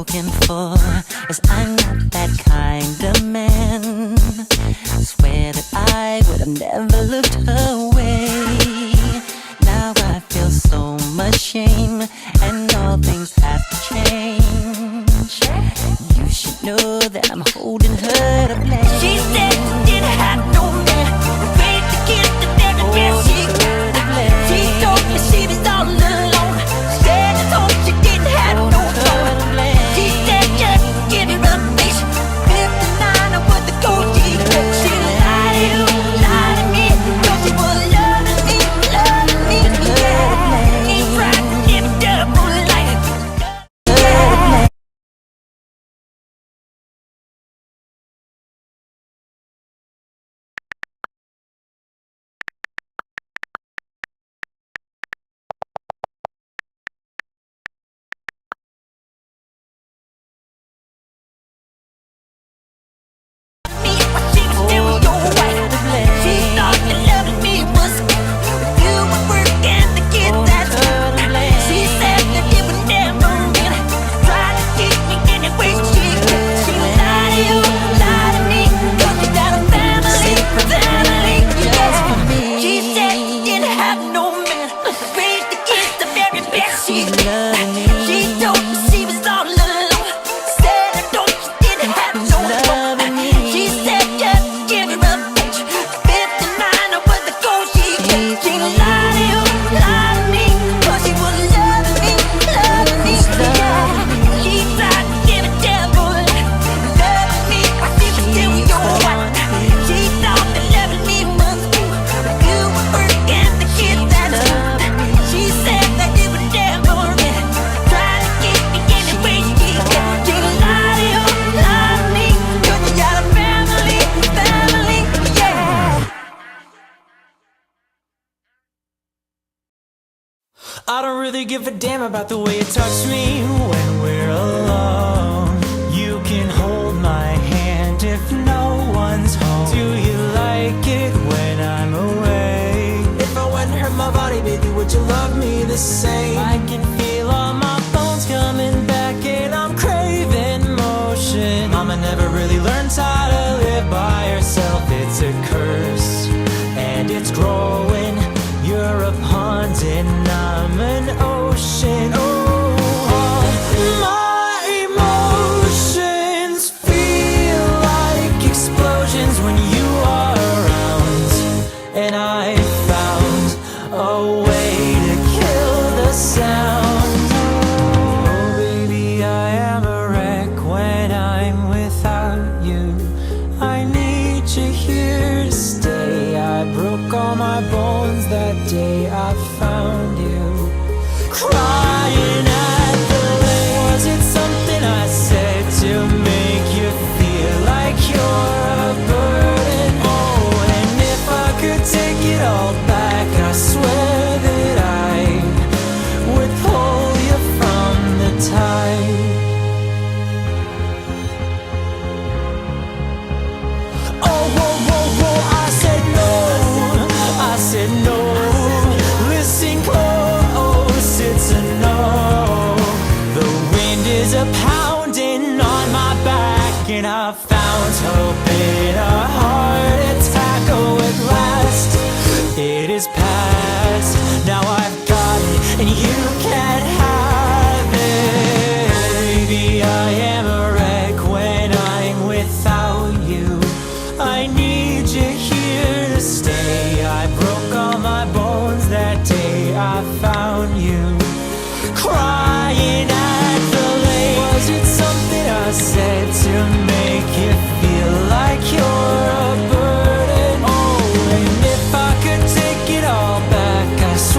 looking for, as I'm not that kind of man. Swear that I would have never looked her way. Now I feel so much shame, and all things have to change. You should know that I'm holding her to blame. She said she didn't have no man, afraid to kiss the very best she could. She told me she was all alone. Said I told she didn't have no phone. She said just give her a fish, 59 with the gold she took. She lied to me, thought she was loving me, yeah. Ain't tried to give a double life. I don't really give a damn about the way you touch me when we're alone. You can hold my hand if no one's home. Do you like it when I'm away? If I wouldn't hurt my body, baby, would you love me the same? I can feel all my bones coming back and I'm craving motion. Mama never really learned how to live by herself. It's a curse and it's growing. You're a pond and I'm an ocean. Oh, all my emotions feel like explosions when you are around. And I found a way to kill the sound. Oh, baby, I am a wreck when I'm without you. I need you here to stay. I broke all my bones that day I found you. Crying at the lake. Was it something I said to make you feel like you're a burden? Oh, and if I could take it all back, I swear that I would pull you from the tide. Oh, whoa, whoa, whoa, I said no. I said no. Listen close, it's a no. The wind is a pounding on my back, and I found hope in a heart attack. Oh, at last it is past. Now I've got it, and you can't have it. Baby, I am a wreck when I'm without you. I need you here to stay. I broke all my bones that day I found you. Crying at the lake. Was it something I said to make you feel like you're a burden? Oh, and if I could take it all back, I swear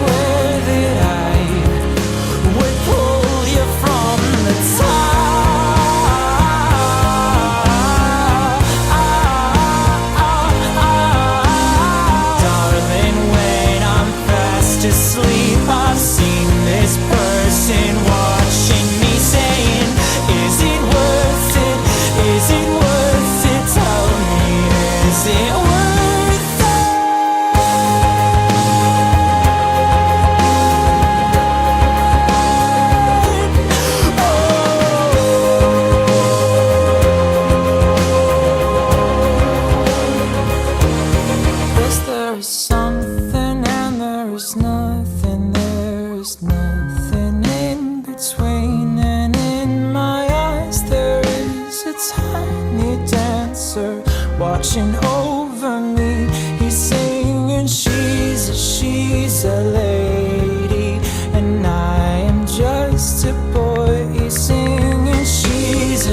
watching over me. He's singing, she's a lady, and I am just a boy. He's singing, she's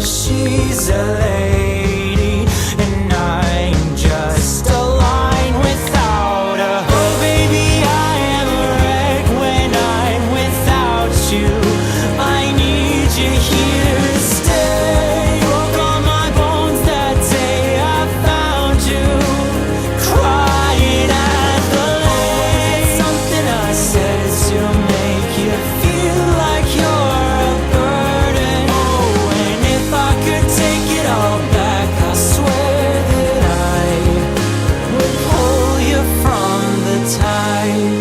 a lady, and I'm just a line without a. Oh baby, I am a wreck when I'm without you. I need you here to stay. Broke all my bones that day I found you, crying at the lake. Something I said to make you feel like you're a burden. Oh, and if I could take it all back, I swear that I would pull you from the tide.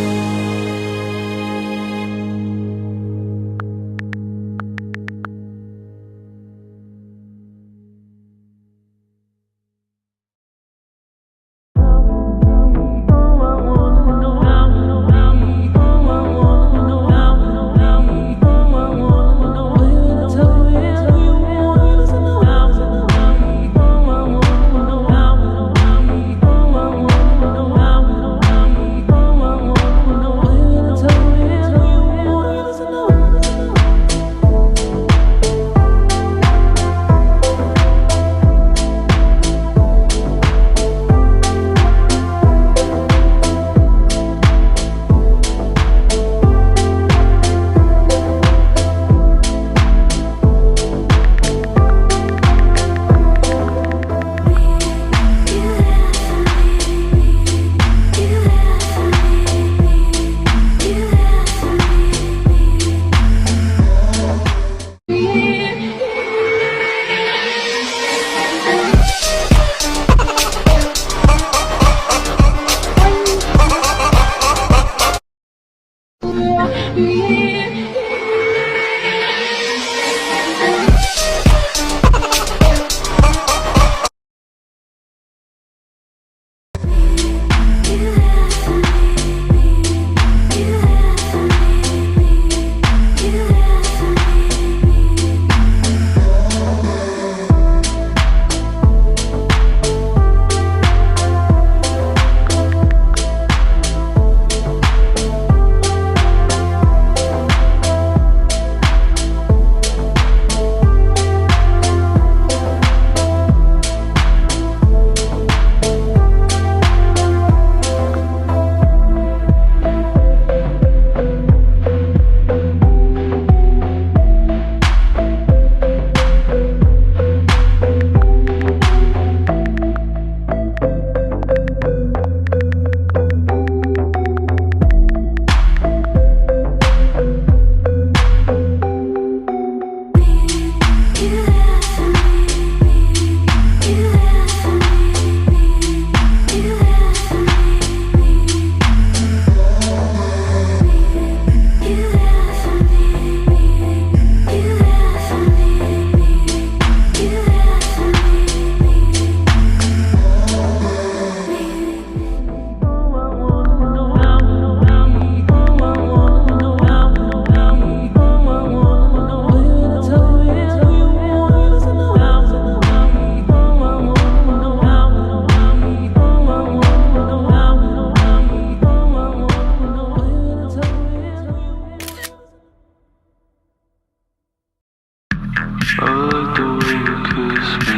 I like the way you kiss me.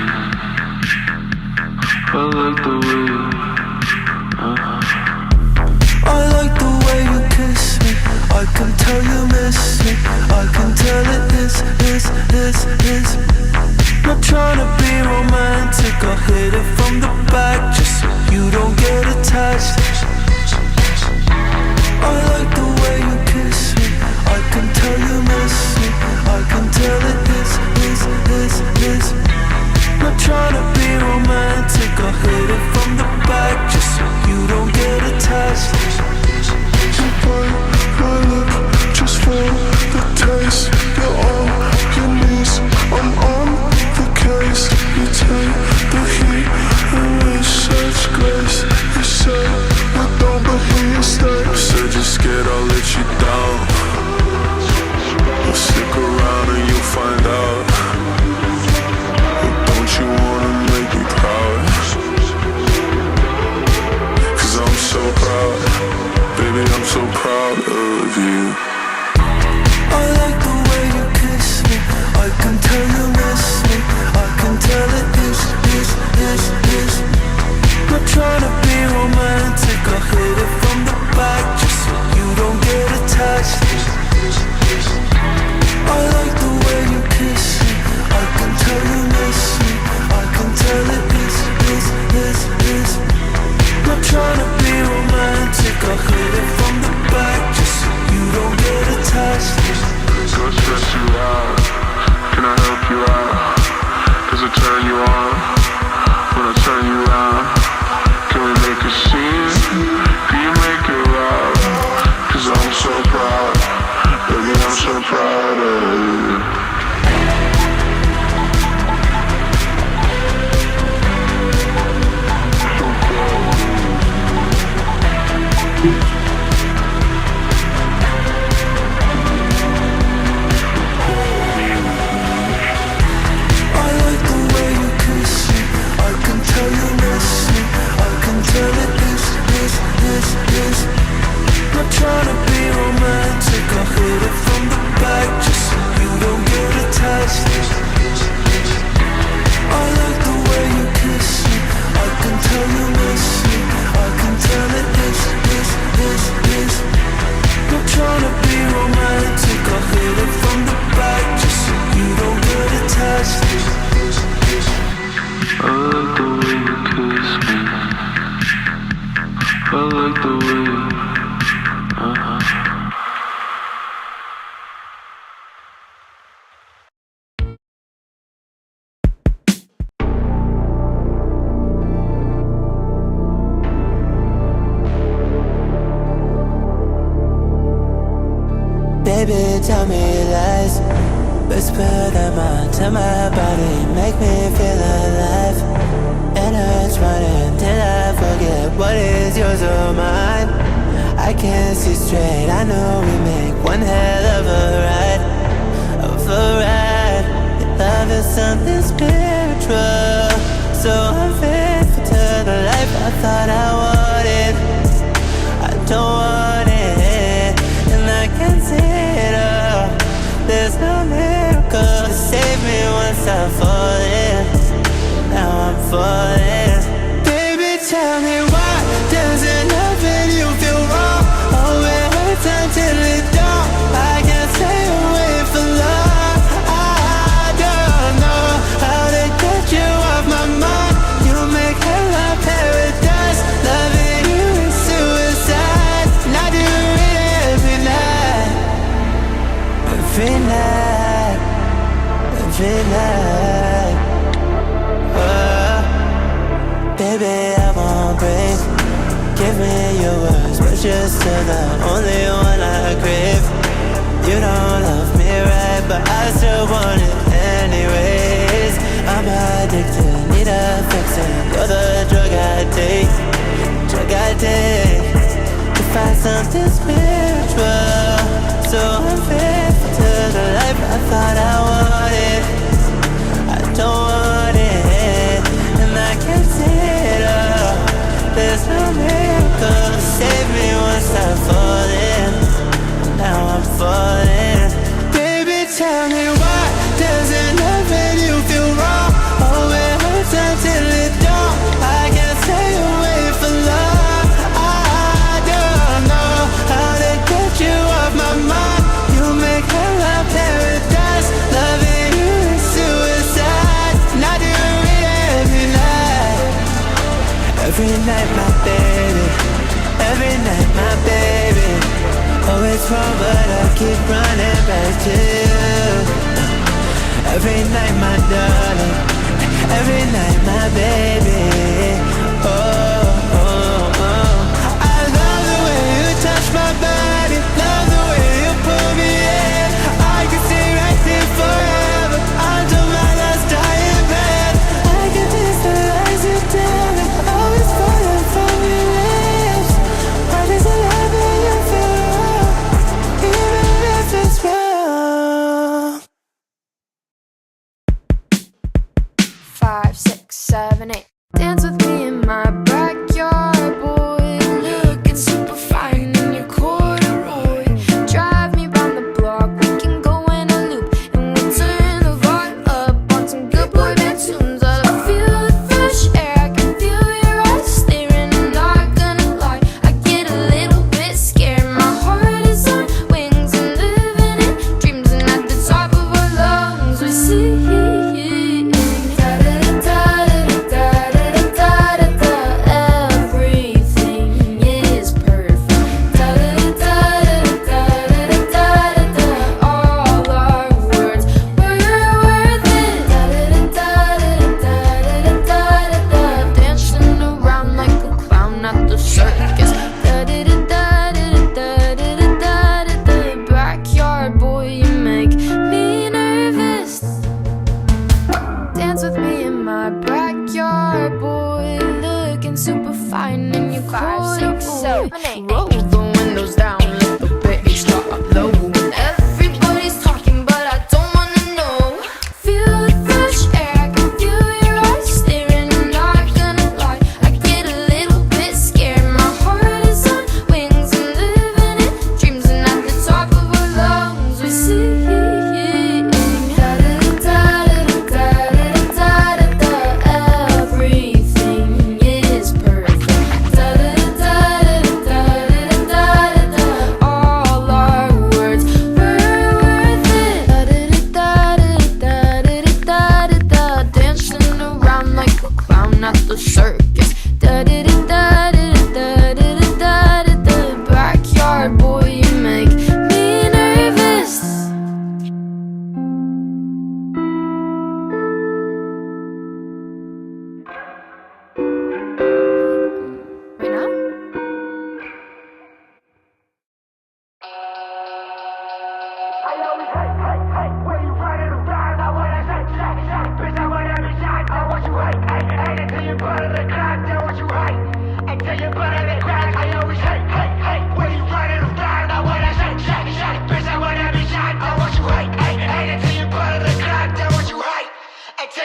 I like the way you I like the way you kiss me. I can tell you miss me. I can tell it is. Not trying to be romantic, I hit it from the back just so you don't get attached. I like the way you kiss me. I can tell you miss me. I can tell it is. Not trying to be romantic, I hit it from the back just so you don't get attached. You bite my lip just for the taste. You're on your knees, I'm on the case. You take the heat and with such grace. You say you don't, but here you stay. You said you're scared I'll Baby, tell me lies. Whisper them onto my body, make me feel alive. And it's running till I forget what is yours or mine. I can't see straight, I know we make one hell of a ride. Your love is something spiritual, so I'm faithful to the life I thought I wanted. I don't want it, and I can't see it all. There's no miracle to save me once I fall in. Now I'm falling. Baby, tell me why doesn't loving you feel wrong? Oh, it hurts until it don't. I can't stay away for long. I don't know how to get you off my mind. You make hell of paradise. Loving you is suicide, and I do it every night. Every night, every night. Baby, I won't break. Give me your words, but you're still the only one I crave. You don't love me right, but I still want it anyways. I'm addicted, need a fixin'. You're the drug I take, to find something spiritual. So I'm faithful to the life I thought I wanted. I don't want it, and I can't see it all. There's no miracle to save me once I fall in. Now I'm falling. Baby, tell me why doesn't loving you feel wrong? Oh, it hurts until it don't. I can't stay away for long. I don't know how to get you off my mind. You make hell of paradise. Loving you is suicide, and I do it every night. Every night, my baby. Every night, my baby. Oh, it's wrong, but I keep running back to you. Every night, my darling. Every night, my baby. Oh, oh, oh. I love the way you touch my body. Love the way you pull me in. I can stay right here forever until my last dying breath. I can taste the lies you tell me. Always falling from your lips. Why does it happen you feel wrong, even if it's wrong? 5, 6, 7, 8. Dance with me in my backyard, boy. Looking super fine in your corduroy. Drive me round the block, we can go in a loop, and we'll turn the vibe up on some good boy band tunes. I feel the fresh air, I can feel your eyes staring, and not gonna lie, I get a little bit scared. My heart is on wings and living in dreams, and at the top of our lungs we sing. Everything is perfect. All our words were worth it. Dancing around like a clown at the circus. Backyard boy, you make me nervous. Dance with me in my backyard, boy. Looking super fine in your 5, 6, 7, 8. Roll the windows down, let the bass drop low. Everybody's talking, but I don't wanna know. Feel the fresh air, I can feel your eyes staring. I'm not gonna lie, I get a little bit scared. My heart is on wings and living in dreams, and at the top of our lungs we sing. Everything is perfect.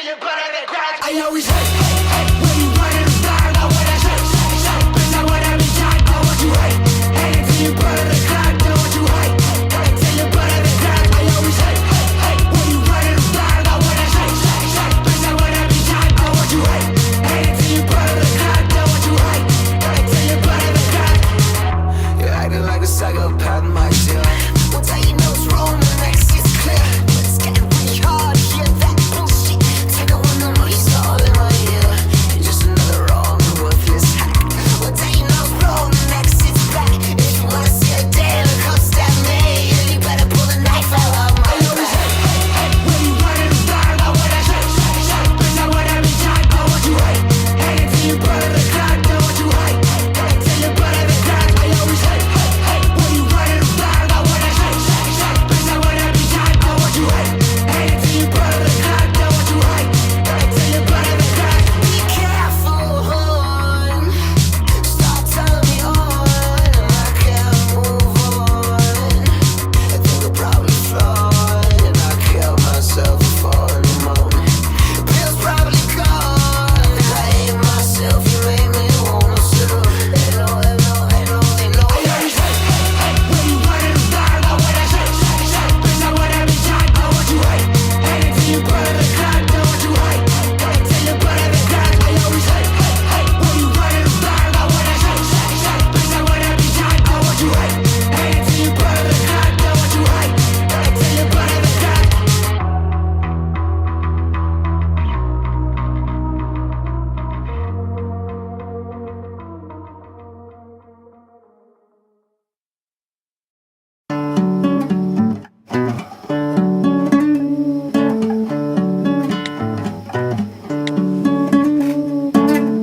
you better than crack. I always hate when you running around. I wanna shake, bitch, I wanna be shot. I want you hate till you better than crack. I want you hate till you better than crack. I always hate when you running around. I wanna shake, bitch, I wanna be shot. I want you hate till you better than crack. I want you hate till you better than crack. You're acting like a psychopath, my dear. One day you know it's wrong, the next is clear. But it's getting really hard to hear that bullshit. Take a one on you all in my ear. You're just another wrong, worthless hack. One day you know it's wrong, the next is back. If you wanna see a day, look up, stab me. You better pull the knife out of my back. When you running around, I wanna shake, bitch, I wanna be shot. I want you hate till you better than crack. I want you hate till you better than crack. I always hate when you running around. I wanna shake, bitch, I wanna be shot. I want you hate till you better than crack. I want you hate till you better than crack. Be careful, stop telling me on, and I can't move on. I think I'm probably flawed, and I kill myself for the moment. Pills probably gone. I hate myself, you made me wanna sit up. They know. I always hate when you running around. I wanna shake, bitch, I wanna be shot. I want you hate till you better than crack. I want you hate till you better than crack. I always hate when you running around. I wanna shake, bitch, I wanna be shot. I want you hate till you better than crack. I want you hate till you better than crack.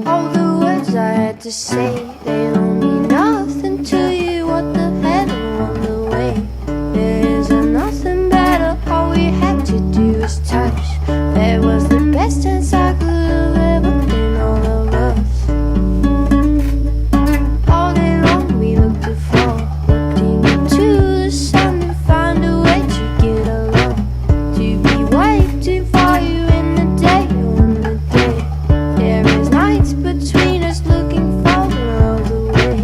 All the words I had to say, they don't mean nothing to you. What the hell on the way? There isn't nothing better. All we had to do was touch. That was the best chance I could have ever been, all of us. All day long we looked to fall, looking into the sun and find a way to get along. To be waiting for you in the day, on the day. There is nights between us, looking farther all the way.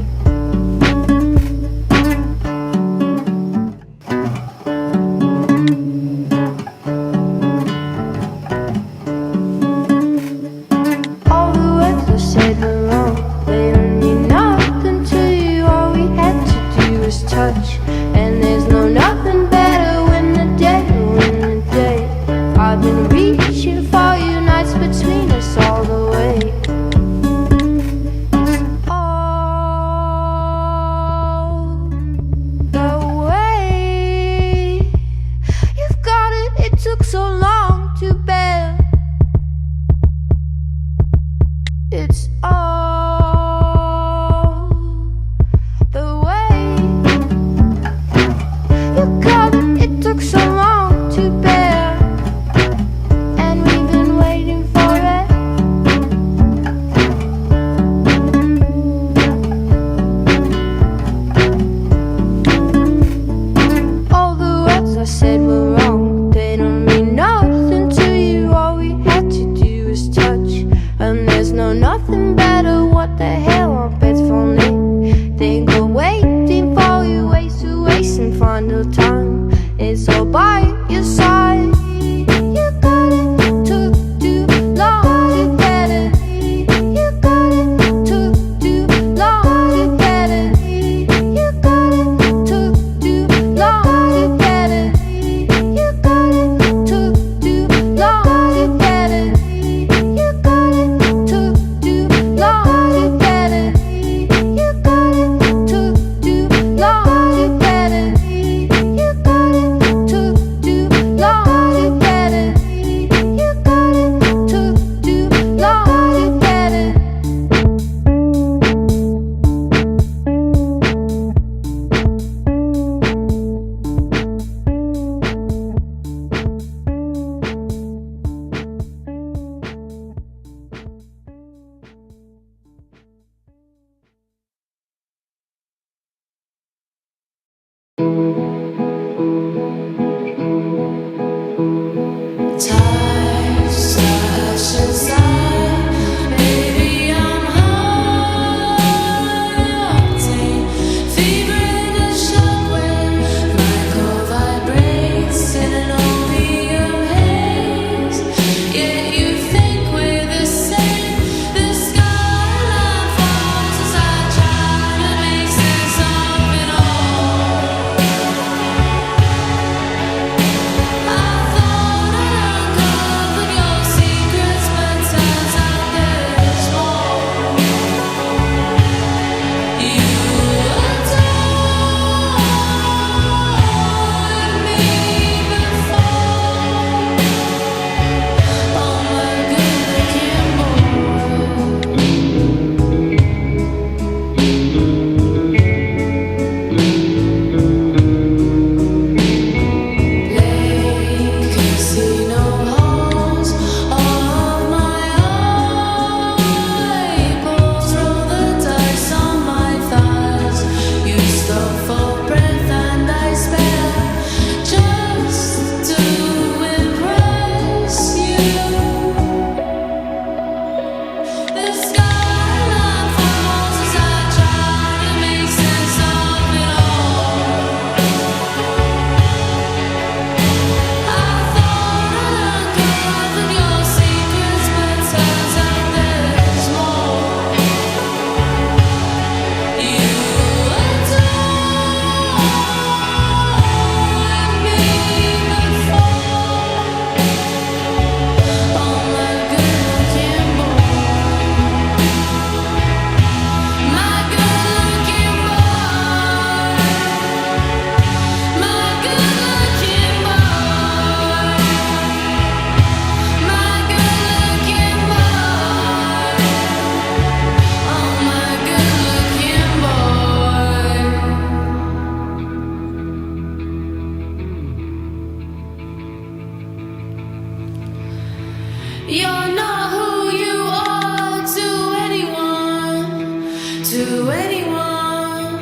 You're not who you are to anyone, to anyone.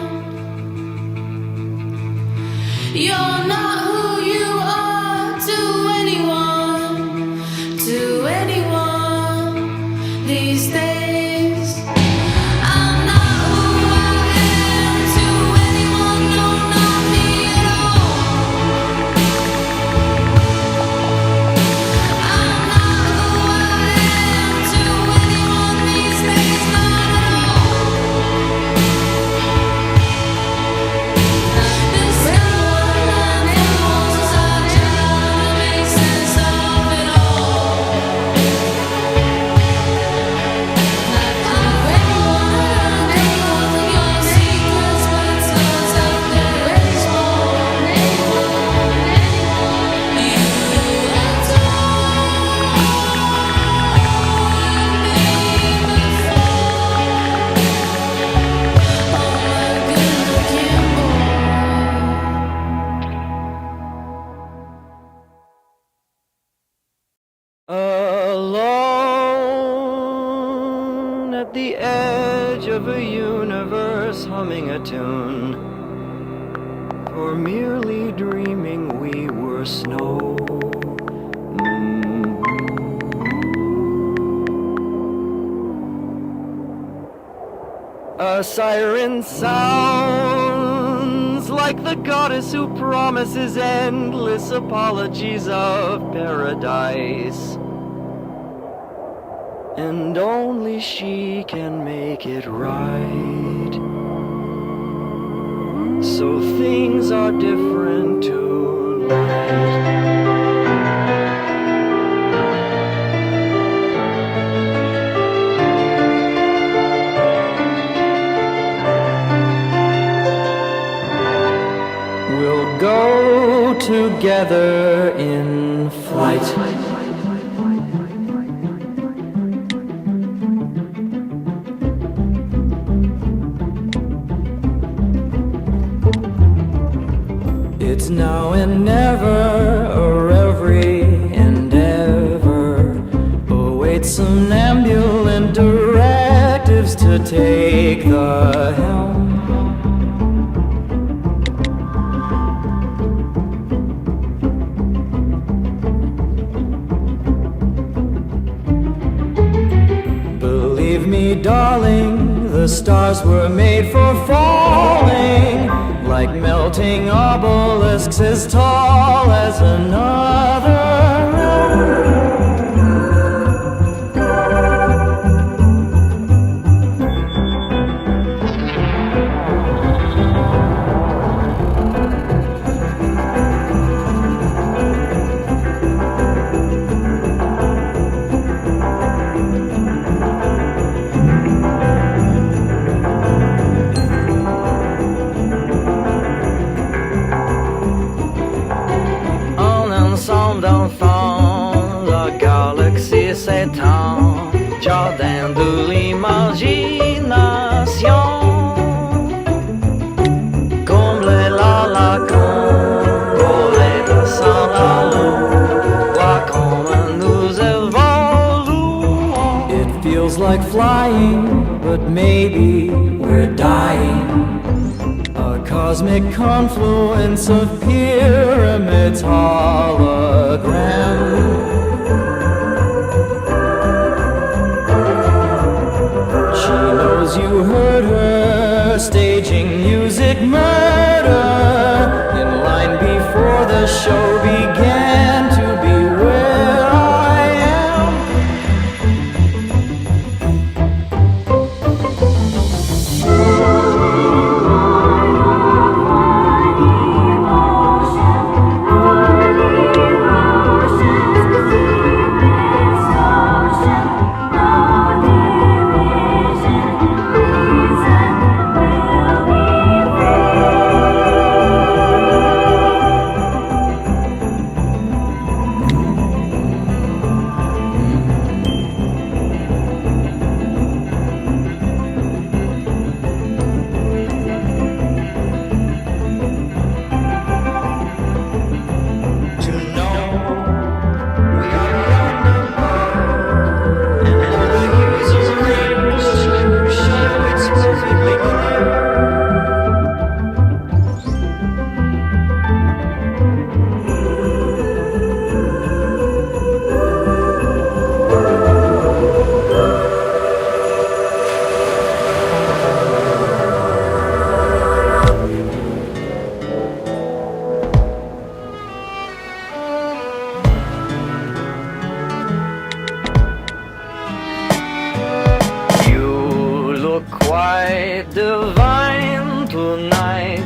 You're not who you are to anyone, to anyone these days. I'm not who I am to anyone, no, not me at all. I'm not who I am to anyone these days, not at all. The skyline and walls are trying to make sense of it all. Anyone your secrets, but turns out there is more. You have Alone at the edge of a universe, humming a tune, or merely dreaming we were snow. A siren sounds like the goddess who promises endless apologies of paradise. And only she can make it right. So things are different tonight. We'll go together in flight. It's now and never, or every endeavor awaits somnambulant directives to take the helm. Believe me, darling, the stars were made for falling, like melting obelisks as tall as another room. D'enfants, la galaxie s'étend, jardin de l'imagination. Comblez la lacune, voler sans la lune, voir comme nous évoluons. It feels like flying, but maybe we're dying. A cosmic confluence of pyramids hologram. She knows you heard her staging music murder, in line before the show began to be where I am. quite divine tonight.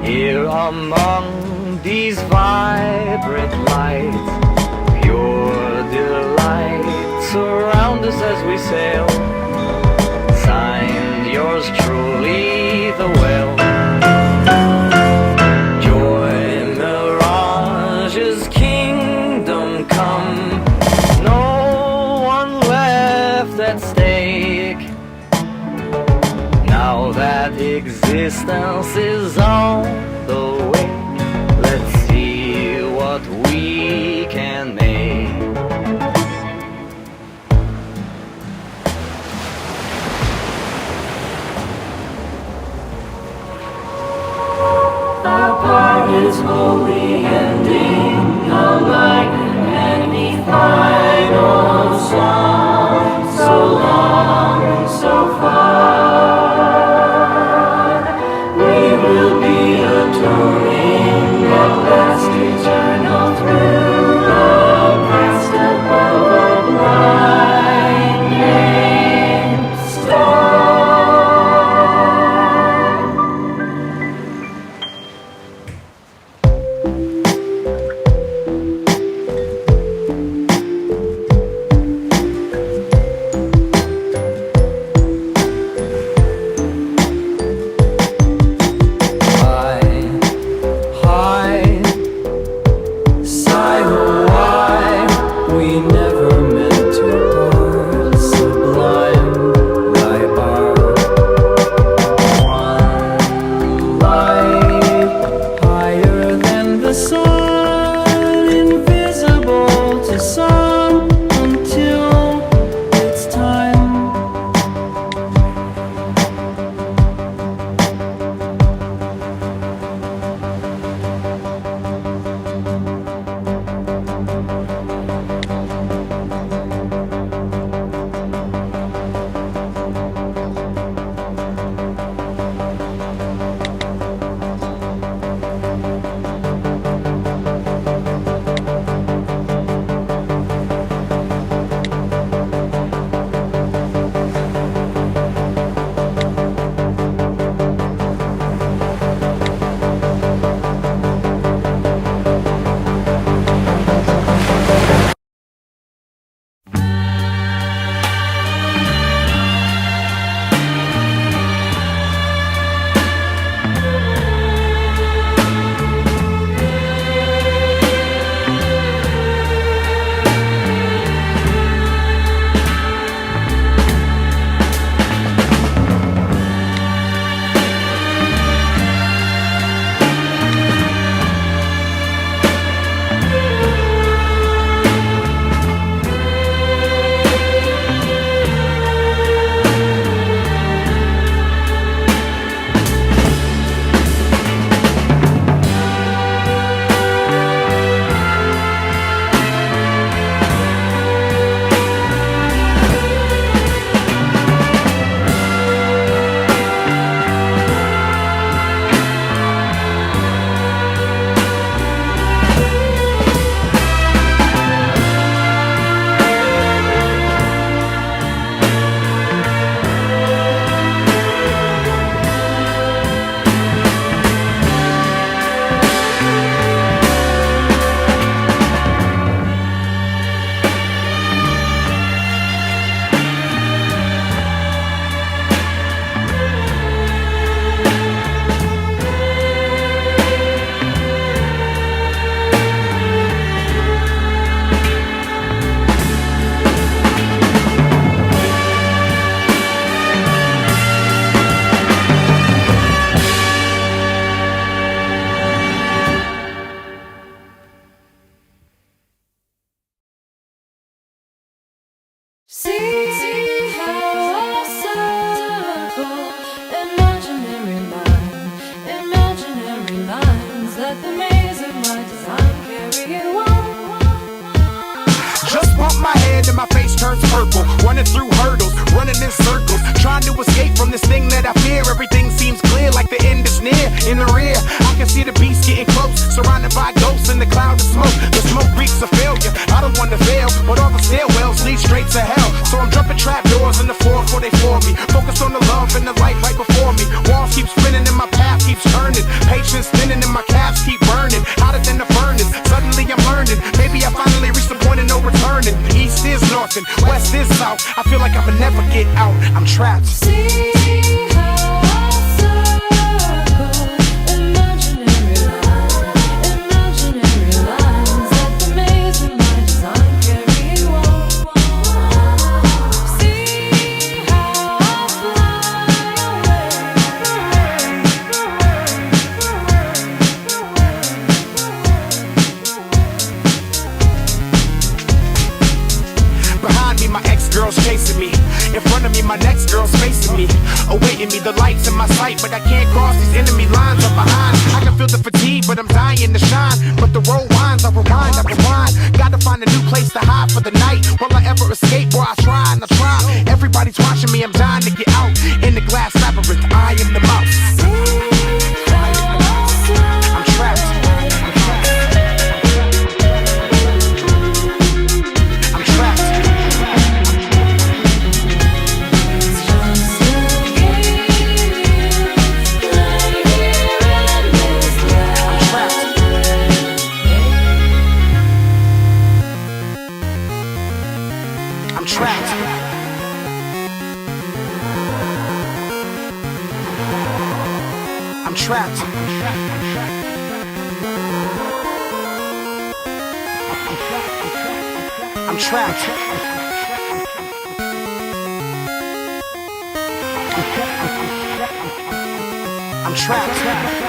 Here among these vibrant lights, pure delight surround us as we sail. Signed, yours truly, the whale. Joy Mirage's kingdom come, no one left at stake. Now that existence is on the way, let's see what we can make. Our part is holy ending, alike any final song. So long and so far, we will be atoning at last eternal through the past above a blinding star. running through hurdles, running in circles, trying to escape from this thing that I fear. Everything seems clear, like the end is near. In the rear, I can see the beast getting close, surrounded by ghosts in the cloud of smoke. The smoke reeks of failure. I don't want to fail, but all the stairwells lead straight to hell. So I'm jumping trap doors in the 4-4 they for me. Focus on the love and the light right before me. Walls keep spinning and my path keeps turning. Patience thinning and my calves keep burning. Hotter than the furnace, suddenly I'm learning. Maybe I finally reached the point of no returning. East is north and west is south. I feel like I will never get out. I'm trapped. See how I circle imaginary lines like the maze in my design carry on. See how I Behind me, my ex-girl's chasing me. In front of me, my next girl's facing me. Awaiting me, the lights in my sight, but I can't cross these enemy lines up behind. I can feel the fatigue, but I'm dying to shine. But the road winds, I rewind. Gotta find a new place to hide for the night. Will I ever escape? Boy, I try and I try. Everybody's watching me, I'm dying to get out. In the glass labyrinth, I am the mouse. I'm trapped. I'm trapped. I'm trapped. I'm trapped. I'm trapped. I'm trapped.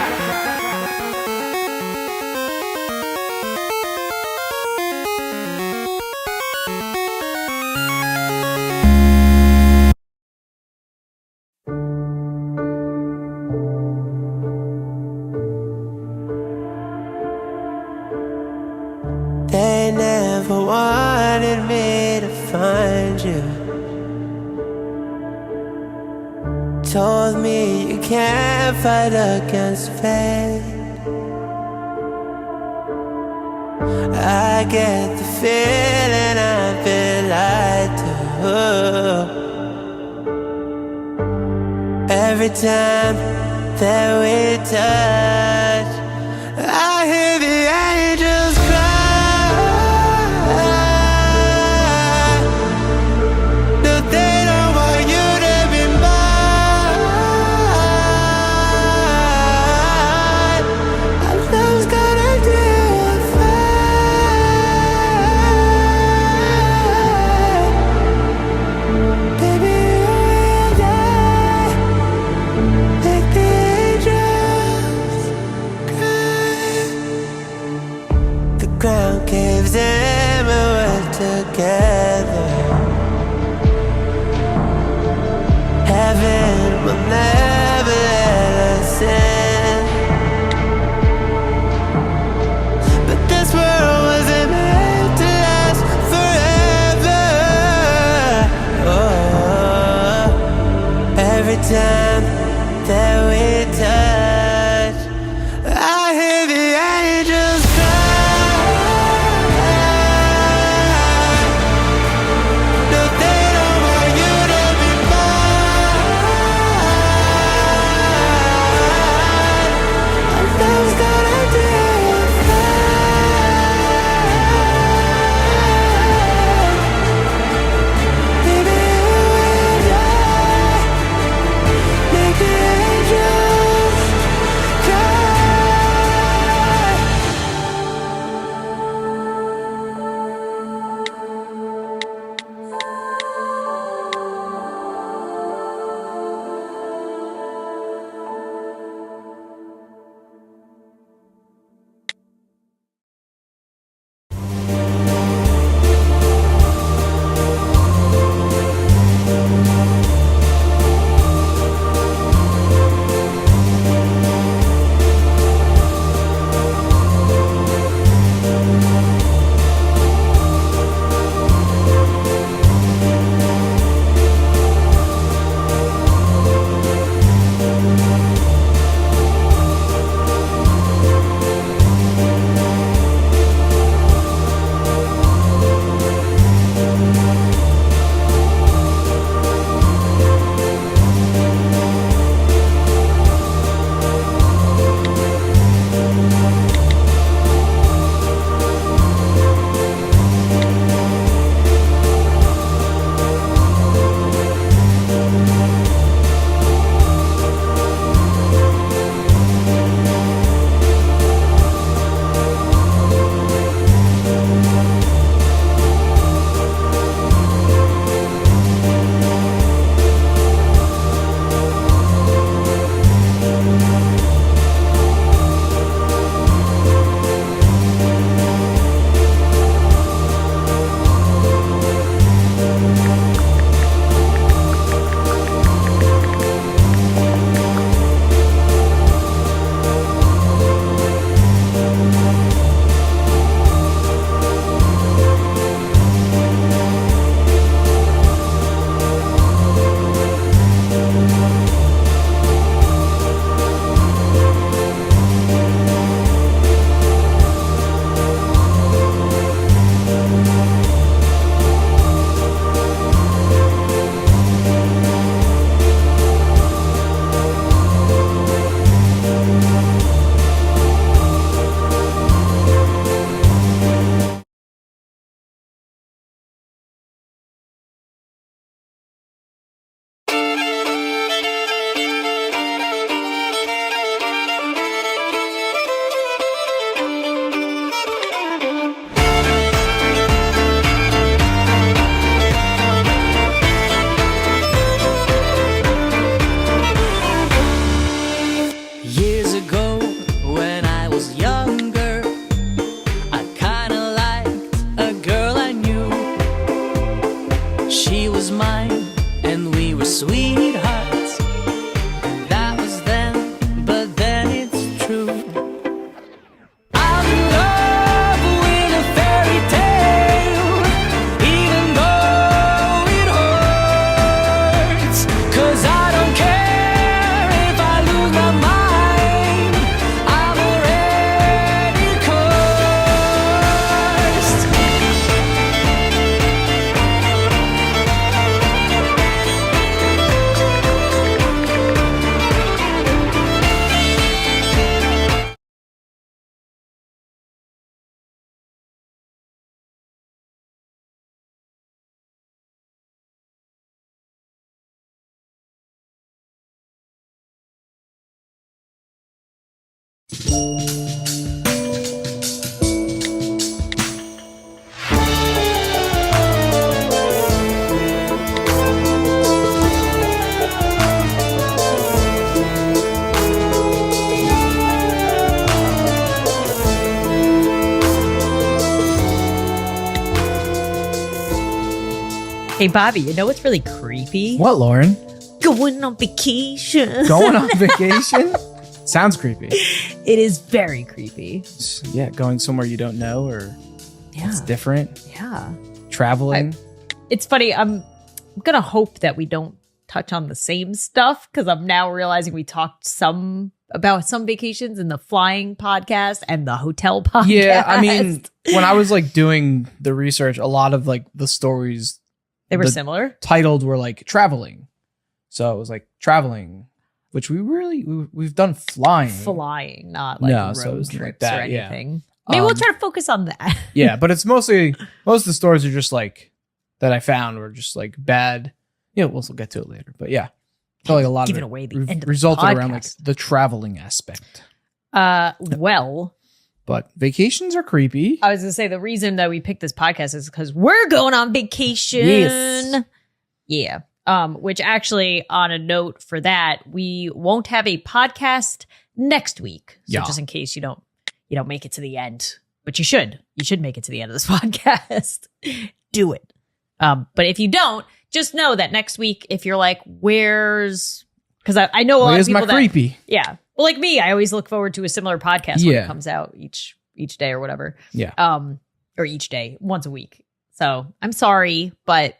They never wanted me to find you. Told me you can't fight against fate. I get the feeling I've been lied to. Every time that we touch, I hear the angels cry. No, they don't want you to be mine. Our love's gonna do it fine. Baby, you and I, like the angels cry. The ground caves in and we're together. Heaven will never let us in. But this world wasn't meant to last forever. Oh, every time that we touch, I hear the angels cry. No, they don't want you to be mine. She was mine, and we were sweethearts. That was then, but then it's true. I'm in love with a fairy tale, even though it hurts. 'Cause I don't care if I lose my mind, I'm already cursed. Hey, Bobby, you know what's really creepy? What, Lauren? Going on vacation. Going on vacation? Sounds creepy. It is very creepy. Yeah, going somewhere you don't know or Yeah. it's different. Yeah. Traveling. It's funny. I'm going to hope that we don't touch on the same stuff because I'm now realizing we talked about some vacations in the flying podcast and the hotel podcast. Yeah, I mean, when I was like doing the research, a lot of like the stories they were the similar. titled were like traveling. So it was like traveling, which we've done flying. Flying, not like No, road so it was like trips that, or yeah. anything. Maybe we'll try to focus on that. Yeah, but it's mostly most of the stories are just like that I found were just like bad. Yeah, we'll get to it later. But yeah, I feel like a lot Giving of it away the end of the resulted around like podcast. the traveling aspect. Well, But vacations are creepy. I was going to say the reason that we picked this podcast is because we're going on vacation. Yes. Yeah. Which actually, on a note for that, we won't have a podcast next week. So Yeah. just in case you don't make it to the end, but you should make it to the end of this podcast. Do it. But if you don't, just know that next week, if you're like, because I know a lot of Where's people my creepy? yeah. Well, like me, I always look forward to a similar podcast when Yeah. it comes out each day or whatever. Yeah. Or each day, once a week. So I'm sorry, but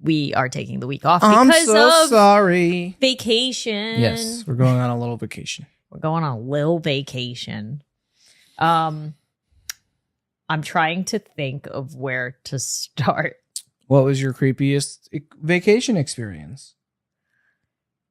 we are taking the week off I'm because so of sorry. vacation. Yes, we're going on a little vacation. We're going on a little vacation. I'm trying to think of where to start. What was your creepiest vacation experience?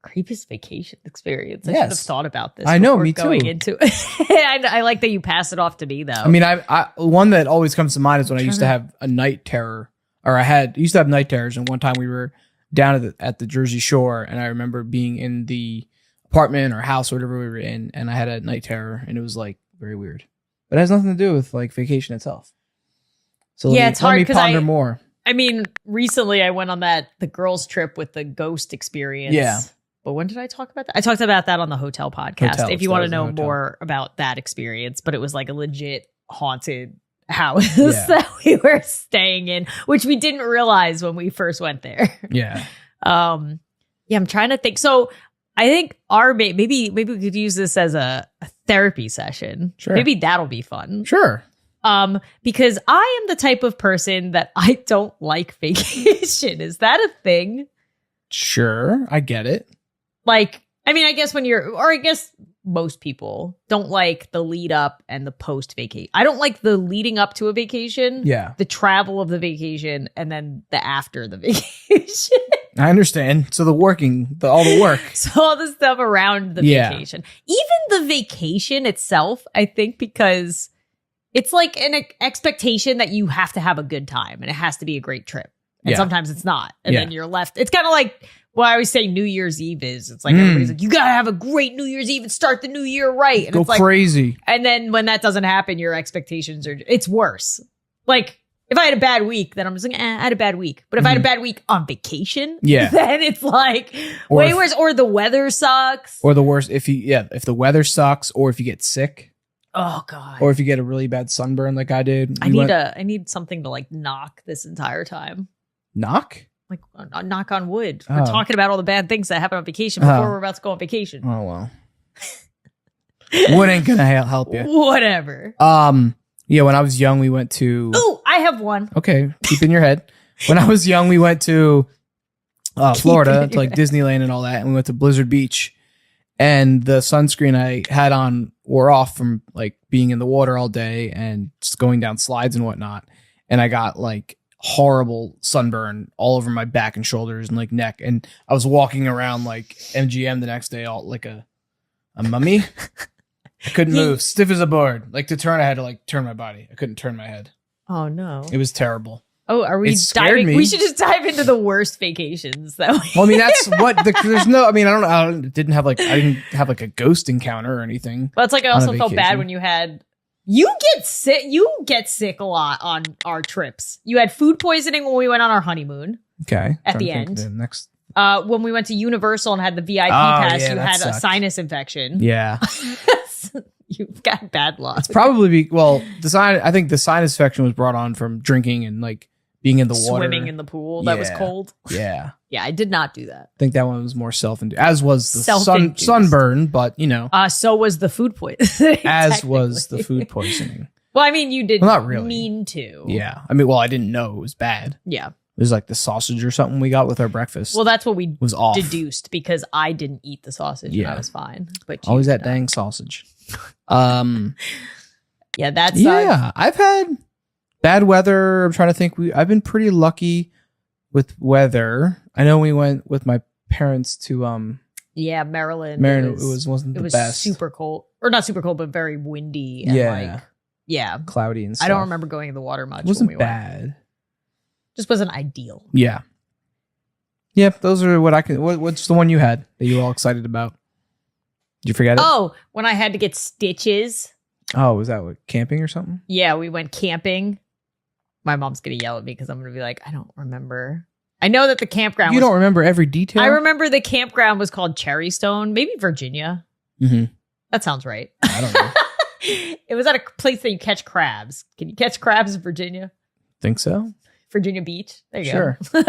Creepiest vacation experience. I Yes. should have thought about this. I know, before me too. going into it. I like that you pass it off to me, though. I mean, I one that always comes to mind is when I used to have a night terror, or used to have night terrors. And one time we were down at the Jersey Shore, and I remember being in the apartment or house or whatever we were in, and I had a night terror, and it was like very weird. But it has nothing to do with like vacation itself. So Yeah, let it's hard me 'cause ponder more. I mean, recently I went on the girls' trip with the ghost experience. Yeah. But when did I talk about that? I talked about that on the hotel podcast. Hotels, if you that want to was the know hotel. more about that experience, but it was like a legit haunted house Yeah. that we were staying in, which we didn't realize when we first went there. Yeah. Yeah, I'm trying to think. So I think maybe we could use this as a therapy session. Sure. Maybe that'll be fun. Sure. Because I am the type of person that I don't like vacation. Is that a thing? Sure. I get it. Like, I mean, I guess I guess most people don't like the lead up and the post vacation. I don't like the leading up to a vacation, Yeah. the travel of the vacation, and then the after the vacation. I understand. So all the work. So all the stuff around the Yeah. vacation. Even the vacation itself, I think, because it's like an expectation that you have to have a good time and it has to be a great trip. And Yeah. sometimes it's not. And Yeah. then you're left. It's kind of like what I always say New Year's Eve is. It's like everybody's like, you got to have a great New Year's Eve and start the new year right. And Go it's like, crazy. and then when that doesn't happen, your expectations it's worse. Like, if I had a bad week, then I'm just like, I had a bad week. But if I had a bad week on vacation, Yeah. then it's like Or way if- worse. Or the weather sucks. Or the worst, if the weather sucks, or if you get sick, Oh God. or if you get a really bad sunburn like I did. I need something to like knock this entire time. Knock? Like, knock on wood. We're Oh. talking about all the bad things that happen on vacation before we're about to go on vacation. Oh well. Wood ain't gonna help you. Whatever. Yeah, when I was young, we went to. Oh, I have one. Okay, keep in your head. When I was young, we went to Florida, to like Disneyland and all that, and we went to Blizzard Beach. And the sunscreen I had on wore off from like being in the water all day and just going down slides and whatnot. And I got like horrible sunburn all over my back and shoulders and like neck. And I was walking around like MGM the next day, all like a mummy. I couldn't move, stiff as a board. Like to turn, I had to like turn my body. I couldn't turn my head. Oh no. It was terrible. Oh, are we It scared diving? me. We should just dive into the worst vacations that we. Well, I mean, that's what there's no. I mean, I didn't have like a ghost encounter or anything. Well, it's like I on a also felt bad vacation. when you get sick. You get sick a lot on our trips. You had food poisoning when we went on our honeymoon. Okay. At Trying the to think end. of the next. When we went to Universal and had the VIP Oh, pass, yeah, you that had a sucked. sinus infection. Yeah. You've got bad luck. It's probably I think the sinus infection was brought on from drinking and like being in the water. Swimming in the pool that was Yeah. cold. Yeah. Yeah, I did not do that. I think that one was more self-induced, as was the Self-induced. sunburn, but you know, So was the food poisoning. as was the technically. food poisoning. Well, I mean, you didn't Well, not really. mean to. Yeah. I mean, well, I didn't know it was bad. Yeah. It was like the sausage or something we got with our breakfast. Well, that's what we was off. deduced because I didn't eat the sausage and Yeah. I was fine. But you Always that did not. dang sausage. Yeah, that's Yeah, I've had bad weather. I'm trying to think. I've been pretty lucky with weather. I know we went with my parents to yeah, Maryland. Maryland. Wasn't it the was best. super cold, or not super cold, but very windy. And Yeah. like, yeah. Cloudy and stuff. I don't remember going in the water much. It wasn't when we went. bad. Just wasn't ideal. Yeah. Yep. Those are what I can. What's the one you had that you were all excited about? Did you forget it? Oh, when I had to get stitches. Oh, was that what, camping or something? Yeah, we went camping. My mom's gonna yell at me because I'm gonna be like, I don't remember. I know that the campground. You don't remember every detail? I remember the campground was called Cherrystone, maybe Virginia. Mm-hmm. That sounds right. I don't know. It was at a place that you catch crabs. Can you catch crabs in Virginia? Think so? Virginia Beach. There you Sure. go.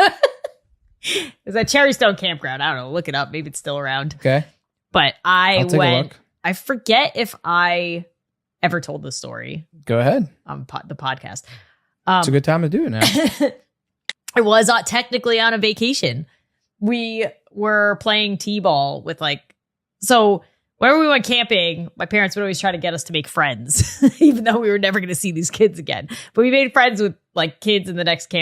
It was at Cherrystone Campground. I don't know. Look it up. Maybe it's still around. Okay. But I I'll take a went. look. I forget if I ever told the story Go ahead. on the podcast. It's a good time to do it now. I was technically on a vacation. We were playing t-ball with so whenever we went camping, my parents would always try to get us to make friends, even though we were never going to see these kids again. But we made friends with like kids in the next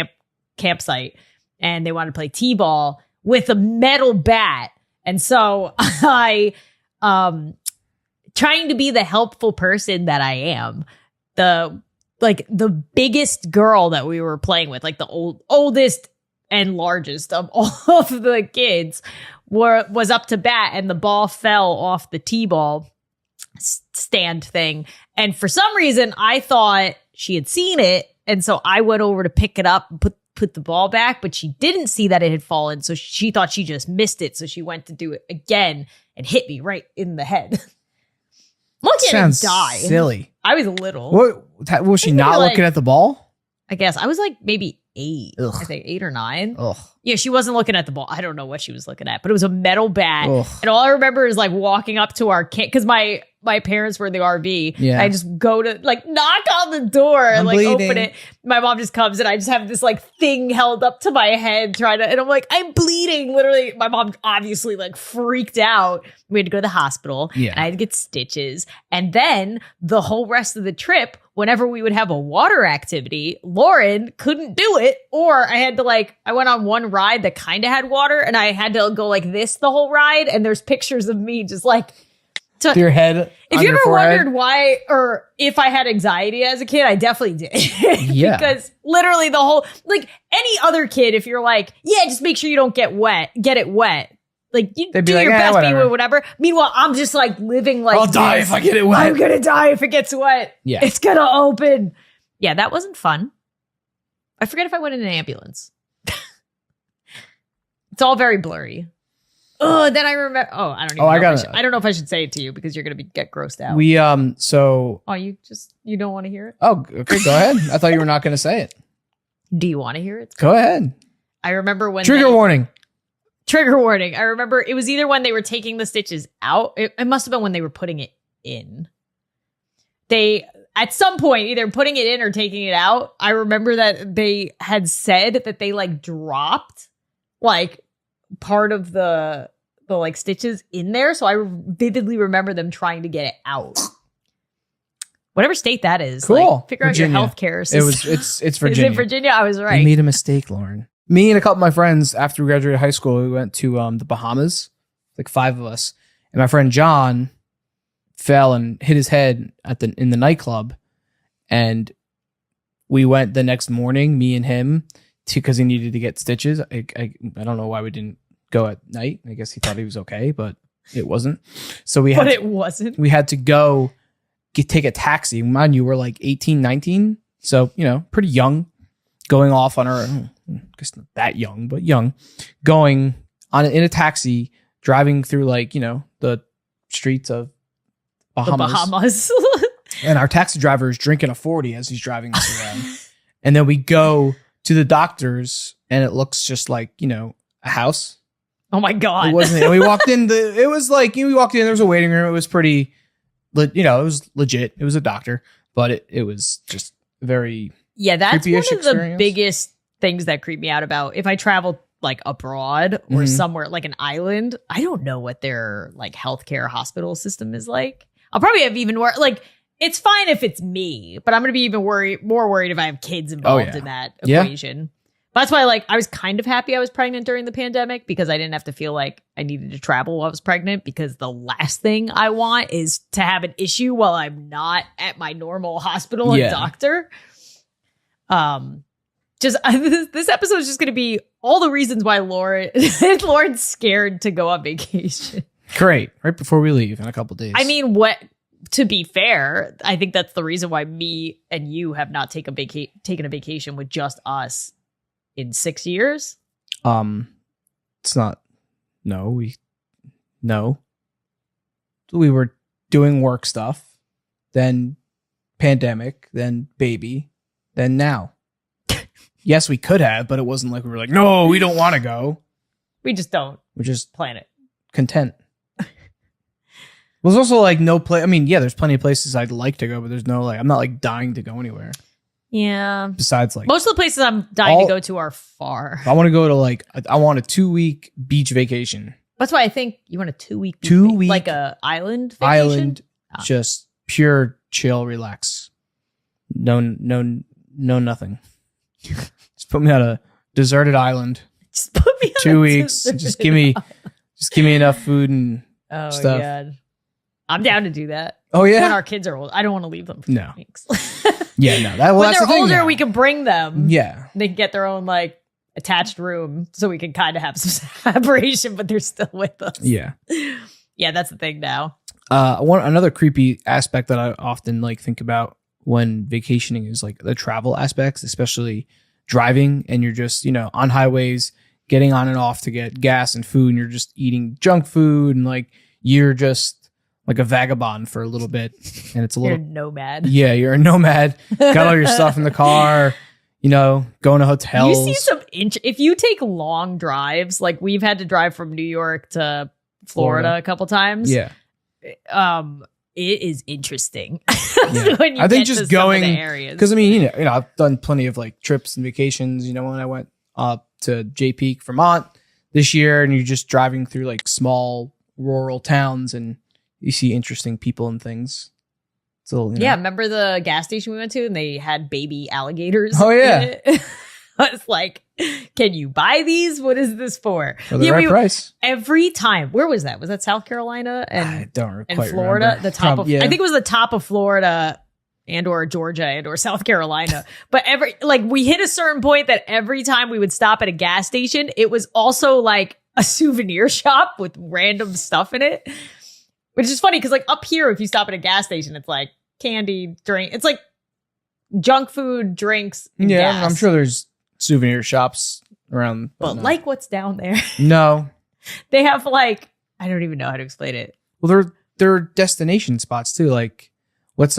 campsite, and they wanted to play t-ball with a metal bat. And so I, trying to be the helpful person that I am, the biggest girl that we were playing with, like the oldest and largest of all of the kids was up to bat, and the ball fell off the t-ball stand thing. And for some reason, I thought she had seen it. And so I went over to pick it up and put the ball back, but she didn't see that it had fallen. So she thought she just missed it. So she went to do it again and hit me right in the head. Look at him Sounds die. silly. I was little. What was she not like- looking at the ball? I guess I was like maybe 8. Ugh. I think 8 or 9. Ugh. Yeah, she wasn't looking at the ball. I don't know what she was looking at, but it was a metal bat. Ugh. And all I remember is like walking up to our because my parents were in the RV. Yeah. I just go to like knock on the door and I'm like open bleeding. it. My mom just comes and I just have this like thing held up to my head and I'm like, I'm bleeding. Literally, my mom obviously like freaked out. We had to go to the hospital. Yeah. And I had to get stitches. And then the whole rest of the trip, whenever we would have a water activity, Lauren couldn't do it. Or I had to I went on one ride that kind of had water and I had to go like this the whole ride. And there's pictures of me just Your head. if on you your ever forehead? wondered why or if I had anxiety as a kid, I definitely did. Yeah. Because literally the whole, any other kid, if you're like, yeah, just make sure you don't get it wet. Like you They'd be do like, your "Eh, best, whatever." or whatever. Meanwhile, I'm just like living like I'll die this. if I get it wet. I'm gonna die if it gets wet. Yeah. It's gonna open. Yeah, that wasn't fun. I forget if I went in an ambulance. It's all very blurry. Oh, then I remember. Oh, I don't even. Oh, know I don't know if I should say it to you because you're gonna get grossed out. We so Oh, you don't want to hear it? okay, go ahead. I thought you were not going to say it. Do you want to hear it? Go ahead. I remember when Trigger warning. Trigger warning. I remember it was either when they were taking the stitches out. It must have been when they were putting it in. They, at some point, either putting it in or taking it out, I remember that they had said that they like dropped like part of the like stitches in there. So I vividly remember them trying to get it out. Whatever state that is. Cool. Like, figure Virginia. out your healthcare system. It's Virginia. Is it Virginia? I was right. You made a mistake, Lauren. Me and a couple of my friends, after we graduated high school, we went to the Bahamas, like 5 of us. And my friend John fell and hit his head in the nightclub. And we went the next morning, me and him, because he needed to get stitches. I don't know why we didn't go at night. I guess he thought he was okay, but it wasn't. So we had we had to go take a taxi. Mind you, we're like 18, 19. So, pretty young, going off on our, I guess not that young, but young, going in a taxi, driving through like, the streets of Bahamas. The Bahamas. And our taxi driver is drinking a 40 as he's driving us around. And then we go to the doctor's and it looks just like, a house. Oh my God. It wasn't. And we walked in, it was like, we walked in, there was a waiting room. It was pretty, it was legit. It was a doctor, but it was just very that's one of creepy-ish the experience. biggest things that creep me out about if I travel like abroad or somewhere like an island. I don't know what their like healthcare hospital system is like. I'll probably have even more like, it's fine if it's me, but I'm going to be even more worried if I have kids involved in that equation. That's why, like, I was kind of happy I was pregnant during the pandemic because I didn't have to feel like I needed to travel while I was pregnant, because the last thing I want is to have an issue while I'm not at my normal hospital and doctor. This episode is just going to be all the reasons why Lauren's scared to go on vacation. great. Right before we leave in a couple days. I mean, to be fair, I think that's the reason why me and you have not taken a vacation with just us in 6 years. It's not. No, we were doing work stuff, then pandemic, then baby, then now. Yes, we could have, but it wasn't like we were like, no, we don't want to go. We just don't. We're just plan it. Content. There's also like no place. I mean, yeah, there's plenty of places I'd like to go, but there's no like, I'm not like dying to go anywhere. Yeah. Besides, like, most of the places I'm dying to go to are far. I want to go to like, I want a 2-week beach vacation. That's why I think you want a 2-week, 2-week like a island vacation? Island, just pure chill, relax. No, nothing. Just put me on a deserted island. Just put me on 2 weeks. Just give me enough food and stuff. God. I'm down to do that. Oh yeah. When our kids are old, I don't want to leave them for 2 weeks. Yeah, no. When That's they're the thing older, now. we can bring them. Yeah. They can get their own like attached room, so we can kind of have some separation, but they're still with us. Yeah. Yeah, that's the thing now. Another creepy aspect that I often like think about when vacationing is like the travel aspects, especially driving, and you're just, on highways, getting on and off to get gas and food, and you're just eating junk food, and like you're just like a vagabond for a little bit, and it's a little You're a nomad. Yeah, you're a nomad. Got all your stuff in the car, going to hotels. You see some if you take long drives, like we've had to drive from New York to Florida a couple times. Yeah. It is interesting. Yeah. When you I think get just to some of going the areas. because I mean, I've done plenty of like trips and vacations. When I went up to Jay Peak, Vermont this year, and you're just driving through like small rural towns, and you see interesting people and things. So remember the gas station we went to, and they had baby alligators? Oh, yeah. in it? I was like, can you buy these? What is this for? For the right price. Every time. Where was that? Was that South Carolina I and don't and quite Florida? remember. The top of Yeah. I think it was the top of Florida and or Georgia and or South Carolina. But we hit a certain point that every time we would stop at a gas station, it was also like a souvenir shop with random stuff in it. Which is funny because like up here, if you stop at a gas station, it's like candy, drink. It's like junk food, drinks, and Yeah, gas. I'm sure there's souvenir shops around. But no. like what's down there, No. they have like, I don't even know how to explain it. Well, they're destination spots too. Like, what's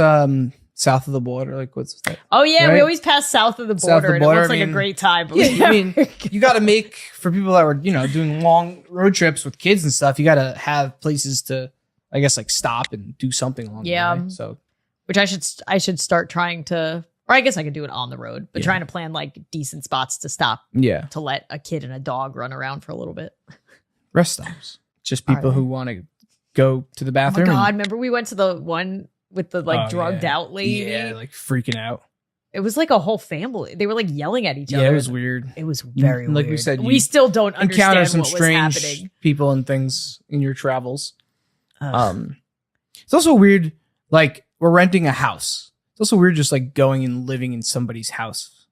south of the border. Like what's that? Oh yeah, we Right? always pass south of the border, South of the and it border, looks I like a mean- great time. But Yeah, I mean, you got to make for people that were doing long road trips with kids and stuff. You got to have places to, I guess, like stop and do something along Yeah. the way. So which I should start trying to, or I guess I could do it on the road, but Yeah. trying to plan like decent spots to stop yeah, to let a kid and a dog run around for a little bit. rest stops. Just people Are they? who want to go to the Oh my bathroom. and- god! Remember we went to the one with the like Oh, drugged yeah. out lady? Yeah, like freaking out. It was like a whole family. They were like yelling at each other. Yeah, it was weird. It was You- very like weird. we said, we you still don't Encounter understand some what was strange happening. people and things in your travels. Ugh. It's also weird. Like we're renting a house. It's also weird just like going and living in somebody's house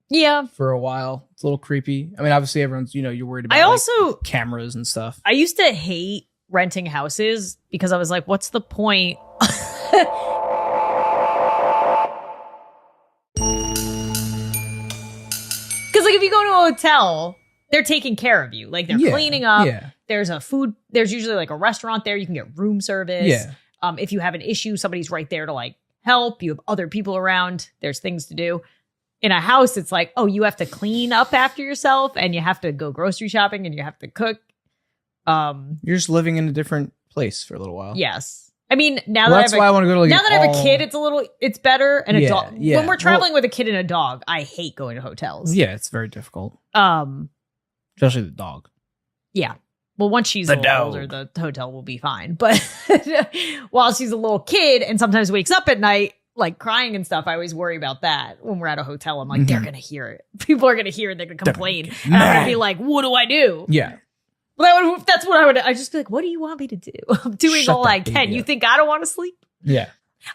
Yeah. for a while. It's a little creepy. I mean, obviously everyone's you're worried about I like, also cameras and stuff. I used to hate renting houses because I was like, what's the point? Because like if you go to a hotel, they're taking care of you. Like they're Yeah, cleaning up. Yeah, There's usually like a restaurant there. You can get room service. yeah, If you have an issue, somebody's right there to like help. You have other people around. There's things to do. In a house, it's like, oh, you have to clean up after yourself and you have to go grocery shopping and you have to cook. You're just living in a different place for a little while. Yes. I mean, now Well, that that's I have why I a, want to go to like now an that I have a all- kid, it's better. And a Yeah, dog. yeah. When we're traveling with a kid and a dog, I hate going to hotels. Yeah, it's very difficult, Um. especially the dog. Yeah. Well, once she's The a little dog. older, the hotel will be fine. But while she's a little kid and sometimes wakes up at night like crying and stuff, I always worry about that. When we're at a hotel, I'm like, they're Mhm. gonna hear it. People are gonna hear it. They're gonna They're complain. gonna get And I'm gonna mad. be like, what do I do? Yeah, Well, that's what I would. I just be like, what do you want me to do? I'm doing Shut all that I can. baby You up. think I don't want to sleep? yeah.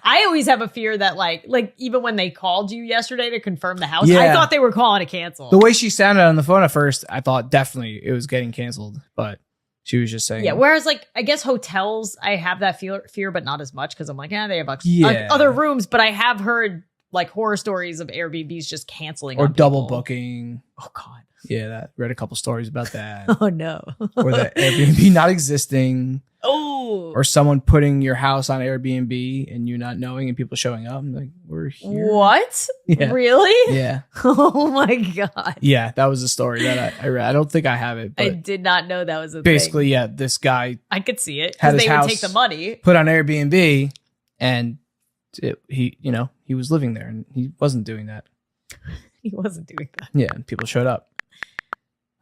I always have a fear that like even when they called you yesterday to confirm the house, I Yeah. thought they were calling to cancel. The way she sounded on the phone at first, I thought definitely it was getting canceled, but she was just saying, Yeah. Whereas, like, I guess hotels, I have that fear, but not as much because I'm like, they have Yeah. other rooms. But I have heard like horror stories of Airbnbs just canceling or on double people. booking. Oh God. Yeah, that read a couple stories about that, Oh no. or the Airbnb not existing, Oh. or someone putting your house on Airbnb and you not knowing, and people showing up. I'm like, we're here. What? Yeah. Really? Yeah, Oh my God. yeah, that was a story that I read. I don't think I have it, I but did not know that was a basically, thing. yeah, this guy I could see it had because his they would house- take the money. put on Airbnb, and he was living there, and he wasn't doing that. He wasn't doing that. Yeah, and people showed up.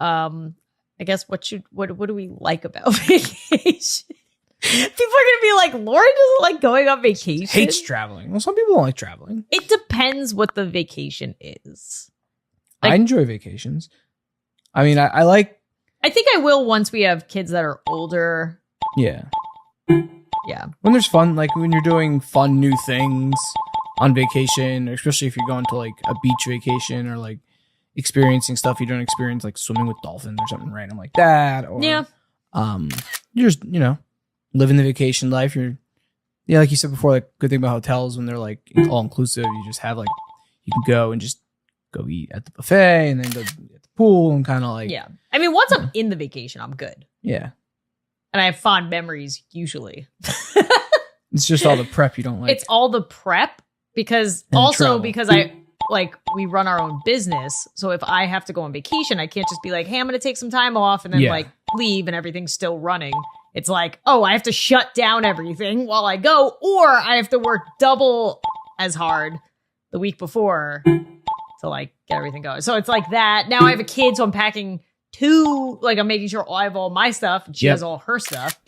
I guess what do we like about vacation? People are gonna be like, Lauren doesn't like going on vacation. Hates traveling. Well, some people don't like traveling. It depends what the vacation is. I Like- enjoy vacations. I mean, I like, I think I will once we have kids that are older. yeah. Yeah. When there's fun, like when you're doing fun new things on vacation, or especially if you're going to like a beach vacation or like experiencing stuff you don't experience, like swimming with dolphins or something random like that. Or, Yeah. You're just, living the vacation life. Yeah, like you said before, like good thing about hotels when they're like all inclusive, you just have like, you can go and just go eat at the buffet and then go at the pool and kind of like, Yeah. I mean, once I'm in the vacation, I'm good. yeah. And I have fond memories usually. It's just all the prep you don't like. It's all the prep because And also travel. because we run our own business. So if I have to go on vacation, I can't just be like, hey, I'm going to take some time off and then Yeah. like leave and everything's still running. It's like, oh, I have to shut down everything while I go, or I have to work double as hard the week before to like get everything going. So it's like that. Now I have a kid, so I'm packing I'm making sure I have all my stuff and she Yep. has all her stuff.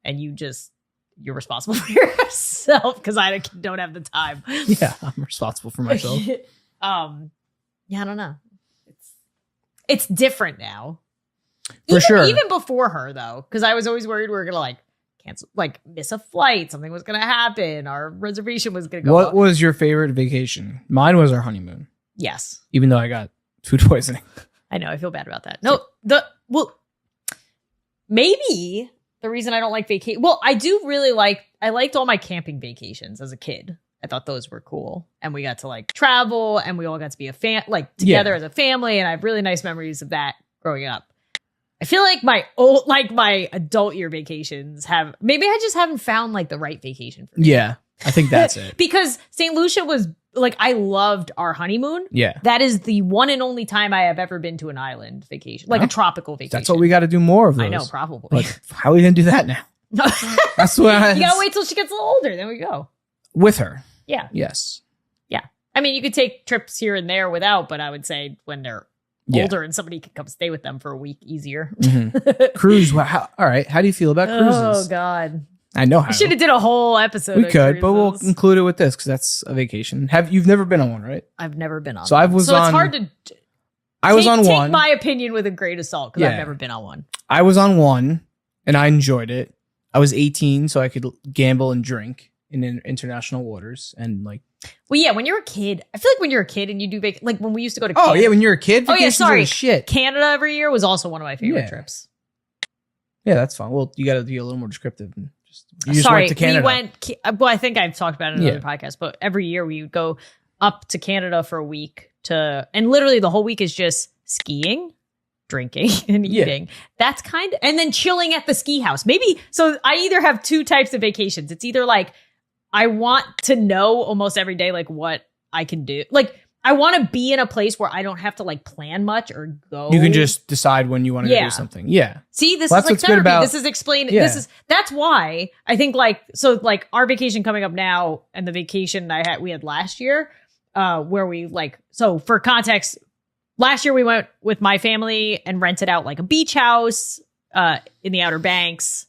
And you're responsible for yourself because I don't have the time. Yeah, I'm responsible for myself. Yeah, I don't know. It's different now. For sure. Even before her though, because I was always worried we were gonna like cancel, like miss a flight, something was gonna happen, our reservation was gonna go. What up. was your favorite vacation? Mine was our honeymoon, Yes, even though I got food poisoning. I know. I feel bad about that. No, maybe the reason I don't like vacation. Well, I do really I liked all my camping vacations as a kid. I thought those were cool. And we got to like travel and we all got to be together Yeah. as a family. And I have really nice memories of that growing up. I feel like my adult year vacations maybe I just haven't found like the right vacation for me. Yeah, I think that's it. Because St. Lucia was like, I loved our honeymoon. Yeah. That is the one and only time I have ever been to an island vacation, like a tropical vacation. That's what we got to do more of those. I know, probably. But how are we going to do that now? That's what You gotta wait till she gets a little older, then we go. With her. Yeah. Yes. Yeah. I mean, you could take trips here and there without, but I would say when they're older and somebody can come stay with them for a week, easier. Cruise. All right. How do you feel about cruises? Oh, God. I know how. We should have did a whole episode. We of could, but we'll cruises. include it with this because that's a vacation. You've never been on one, right? I've never been on So one. I was so on- it's hard to I was on take one. my opinion with a grain of salt because I've Yeah. never been on one. I was on one and I enjoyed it. I was 18, so I could gamble and drink in international waters and like. Well, yeah, when you're a kid, I feel like when you're a kid and you do like when we used to go to Oh Canada, yeah, when you're a kid. Oh, yeah, vacations are sorry. the shit. Canada every year was also one of my favorite Yeah. trips. Yeah, that's fine. Well, you got to be a little more descriptive. And you just Sorry, went to Canada. we went. Well, I think I've talked about it in Yeah. another podcast, but every year we would go up to Canada for a week and literally the whole week is just skiing, drinking, and Yeah. eating. That's and then chilling at the ski house. Maybe so. I either have two types of vacations. It's either like I want to know almost every day like what I can do, like. I want to be in a place where I don't have to like plan much or go. You can just decide when you want to Yeah. do something. Yeah. See, this Well, is that's like what's good therapy. about- This is explaining. Yeah. That's why I think like our vacation coming up now and the vacation we had last year, where we so for context, last year we went with my family and rented out like a beach house in the Outer Banks.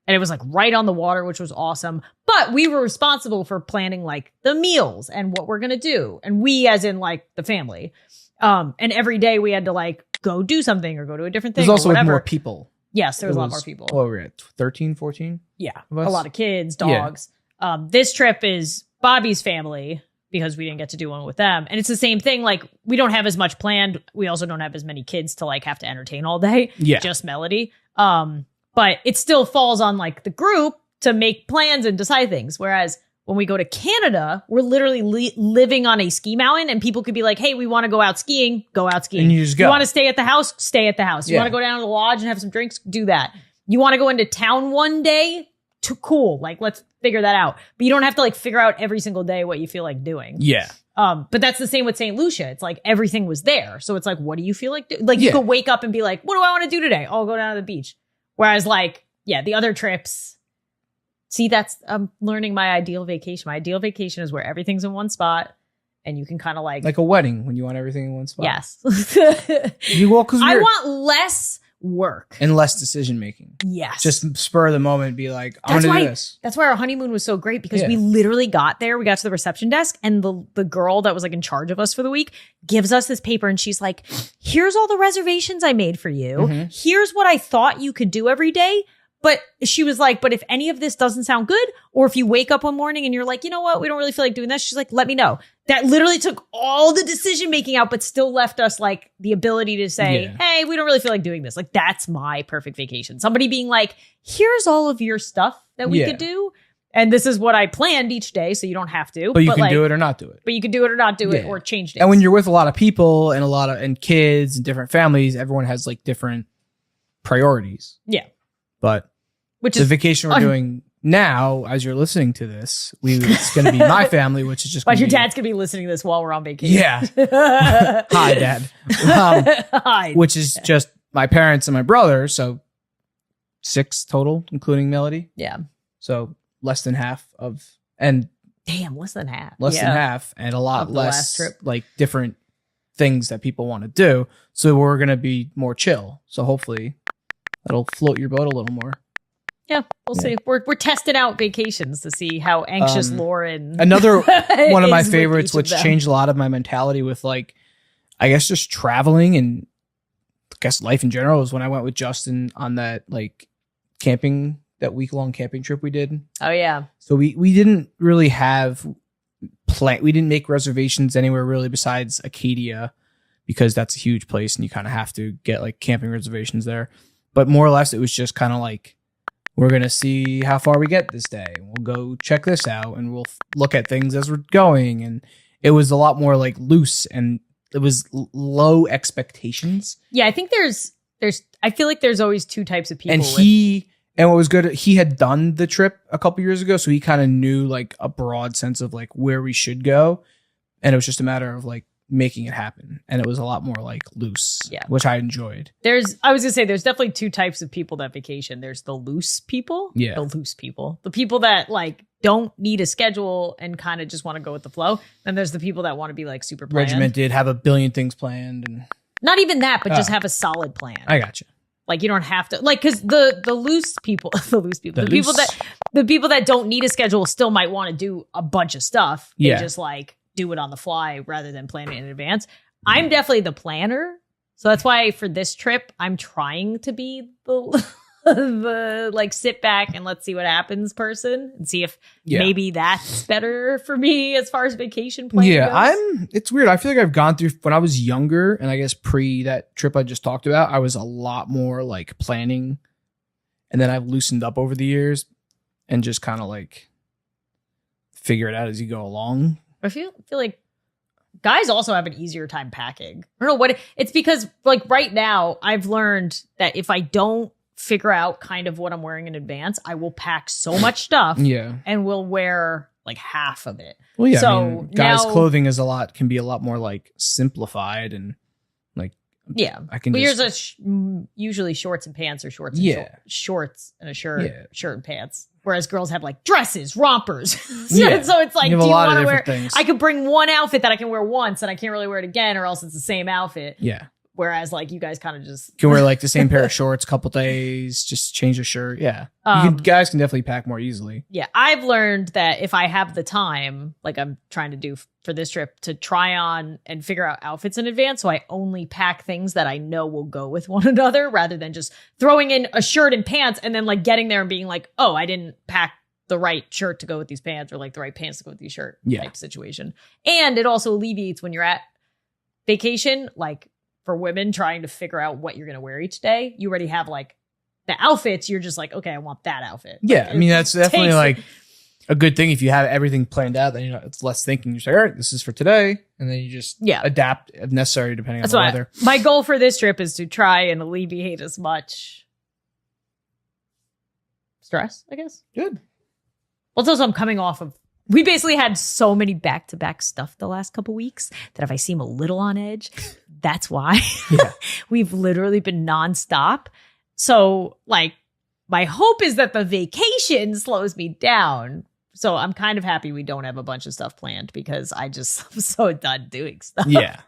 And it was like right on the water, which was awesome. But we were responsible for planning like the meals and what we're going to do. And we, as in like the family. And every day we had to like go do something or go to a different thing. There's also or with whatever. more people. Yes, there was It a lot more people. What were we at? 13, 14? Yeah, of a us? lot of kids, Yeah. dogs. This trip is Bobby's family because we didn't get to do one with them. And it's the same thing. Like we don't have as much planned. We also don't have as many kids to like have to entertain all day. Yeah. Just Melody. But it still falls on like the group to make plans and decide things. Whereas when we go to Canada, we're literally living on a ski mountain and people could be like, hey, we want to go out skiing, go out skiing. And you just go. You want to stay at the house, stay at the house. You Yeah. want to go down to the lodge and have some drinks, do that. You want to go into town one day, cool. Like, let's figure that out. But you don't have to like figure out every single day what you feel like doing. Yeah. But that's the same with St. Lucia. It's like everything was there. So it's like, what do you feel like? You Yeah. could wake up and be like, what do I want to do today? Oh, I'll go down to the beach. Whereas like, yeah, the other trips, see, I'm learning my ideal vacation. My ideal vacation is where everything's in one spot and you can kind of like Like a wedding when you want everything in one spot. yes. You well, because I want less work. and less decision making. Yes. Just spur of the moment, be like, I'm That's gonna why do this. That's why our honeymoon was so great because Yeah. we literally got there. We got to the reception desk and the girl that was like in charge of us for the week gives us this paper and she's like, here's all the reservations I made for you. Mm-hmm. Here's what I thought you could do every day. But she was like, but if any of this doesn't sound good, or if you wake up one morning and you're like, you know what, we don't really feel like doing this. She's like, let me know. That literally took all the decision making out, but still left us like the ability to say, Yeah. hey, we don't really feel like doing this. Like that's my perfect vacation. Somebody being like, here's all of your stuff that we Yeah. could do. And this is what I planned each day. So you don't have to. But you can like, do it or not do it. But you can do it or not do it Yeah. or change it. And when you're with a lot of people and kids and different families, everyone has like different priorities. yeah. But Which the is vacation we're doing now, as you're listening to this, it's going to be my family, which is just but gonna your be- dad's gonna be listening to this while we're on vacation. Yeah. Hi, Dad. Hi. Which is just my parents and my brother. So 6 total, including Melody. Yeah. So less than half of, and Damn, less than half. less Yeah. than half, and a lot Of the less last trip. like different things that people want to do. So we're going to be more chill. So hopefully that'll float your boat a little more. Yeah, we'll see. We're testing out vacations to see how anxious Lauren. Another one of my is with favorites, each of which them. changed a lot of my mentality with like, I guess just traveling and I guess life in general, is when I went with Justin on that like camping, that week-long camping trip we did. Oh yeah, So we didn't really have we didn't make reservations anywhere really besides Acadia, because that's a huge place and you kind of have to get like camping reservations there. But more or less it was just kind of like, we're going to see how far we get this day. We'll go check this out and we'll look at things as we're going. And it was a lot more like loose, and it was low expectations. yeah. I think there's. I feel like there's always two types of people. And with- he And what was good, he had done the trip a couple years ago, so he kind of knew like a broad sense of like where we should go, and it was just a matter of like making it happen. And it was a lot more like loose, which I enjoyed. I was gonna say, there's definitely two types of people that vacation. There's the loose people, the people that like don't need a schedule and kind of just want to go with the flow. Then there's the people that want to be like super planned. Regimented, have a billion things planned, and not even that, but just have a solid plan. I got you. Like you don't have to like, because the loose people, the people that don't need a schedule still might want to do a bunch of stuff. They just like do it on the fly rather than plan it in advance. I'm definitely the planner, so that's why for this trip I'm trying to be the the like sit back and let's see what happens person and see if maybe that's better for me as far as vacation planning goes. It's weird. I feel like I've gone through when I was younger, and I guess pre that trip I just talked about, I was a lot more like planning, and then I've loosened up over the years and just kind of like figure it out as you go along. I feel like guys also have an easier time packing. I don't know what it's because like right now I've learned that if I don't figure out kind of what I'm wearing in advance, I will pack so much stuff and will wear like half of it. Well, yeah. So I mean, guys' clothing can be a lot more like simplified and like I can. But yours are usually shorts and pants, or shorts and shorts and a shirt, shirt and pants. Whereas girls have like dresses, rompers. So it's like, do you want to wear? Things. I could bring one outfit that I can wear once, and I can't really wear it again, or else it's the same outfit. Yeah. Whereas like you guys kind of just can wear like the same pair of shorts a couple days, just change a shirt. Yeah. Guys can definitely pack more easily. Yeah. I've learned that if I have the time, like I'm trying to do for this trip, to try on and figure out outfits in advance. So I only pack things that I know will go with one another, rather than just throwing in a shirt and pants and then like getting there and being like, oh, I didn't pack the right shirt to go with these pants, or like the right pants to go with these shirt type situation. And it also alleviates when you're at vacation, like for women trying to figure out what you're going to wear each day, you already have like the outfits. You're just like, okay, I want that outfit. Yeah. Like, I mean, that's definitely like a good thing. If you have everything planned out, then it's less thinking. You say, all right, this is for today. And then you just adapt if necessary, depending on the weather. My goal for this trip is to try and alleviate as much stress, I guess. Good. Well, it's also I'm coming off of, we basically had so many back-to-back stuff the last couple weeks that if I seem a little on edge, that's why. We've literally been nonstop. So like my hope is that the vacation slows me down. So I'm kind of happy we don't have a bunch of stuff planned, because I'm so done doing stuff. Yeah.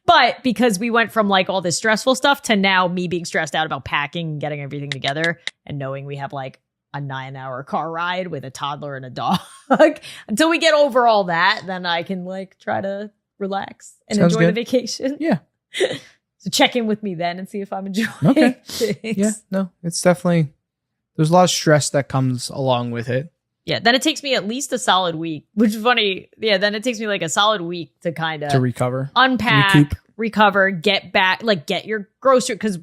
But because we went from like all this stressful stuff to now me being stressed out about packing and getting everything together, and knowing we have like a 9-hour car ride with a toddler and a dog. Until we get over all that, then I can like try to relax and enjoy the vacation. Yeah. So check in with me then and see if I'm enjoying things. Yeah, no, it's definitely, there's a lot of stress that comes along with it. Yeah, then it takes me at least a solid week, which is funny. Yeah, then it takes me like a solid week to kind of recover, unpack, recover, get back, like get your grocery, because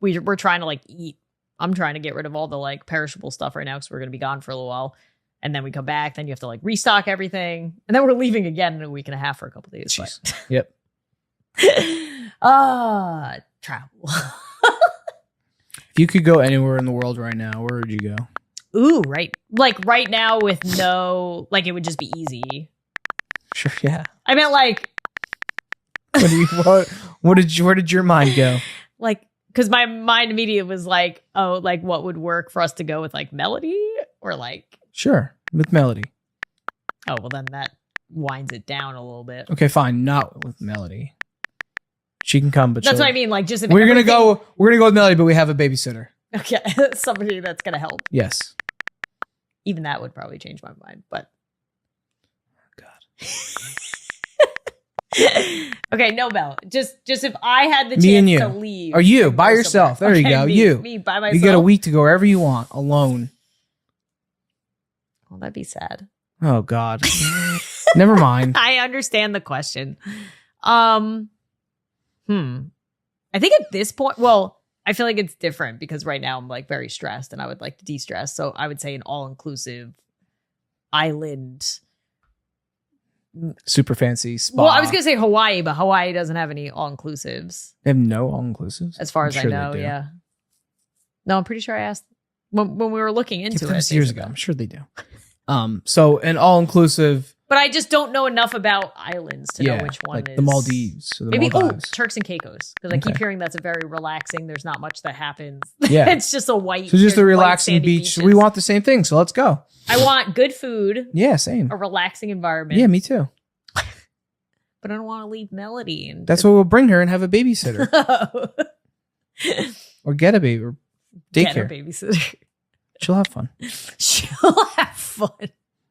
we're trying to like eat. I'm trying to get rid of all the like perishable stuff right now, because we're going to be gone for a little while. And then we come back, then you have to like restock everything. And then we're leaving again in a week and a half for a couple days. But. Yep. Travel. If you could go anywhere in the world right now, where would you go? Ooh, right. Like right now with no, like it would just be easy. Sure, yeah. I meant like. Where did your mind go? Like, because my mind immediately was like, oh, like what would work for us to go with like Melody, or like. Sure, with Melody. Oh, well then that winds it down a little bit. Okay, fine. Not with Melody. She can come, but that's what I mean. Like, just if we're gonna go with Melody, but we have a babysitter. Okay, somebody that's gonna help. Yes. Even that would probably change my mind, but. God. Okay, no, Mel. Just if I had the Me and chance you. to leave, or you by yourself. There you go. Me by myself. You get a week to go wherever you want alone. Well, that'd be sad. Oh God. Never mind. I understand the question. I think at this point, well, I feel like it's different because right now I'm like very stressed and I would like to de-stress. So I would say an all-inclusive island. Super fancy spa. Well, I was going to say Hawaii, but Hawaii doesn't have any all-inclusives. They have no all-inclusives? As far as I know, yeah. No, I'm pretty sure I asked when we were looking Yeah, into but that it was years ago. I'm sure they do. So an all-inclusive, But I just don't know enough about islands to know which one like is the Maldives or the Maybe Maldives. Turks and Caicos, because I keep Okay. hearing that's a very relaxing. There's not much that happens. Yeah. It's just a white. So just a there's white relaxing sandy beach. beaches. We want the same thing, so let's go. I want good food, Yeah, same. a relaxing environment. Yeah, me too. But I don't want to leave Melody. And That's what we'll bring her and have a babysitter or get a baby or Get a daycare. babysitter. She'll have fun. She'll have fun.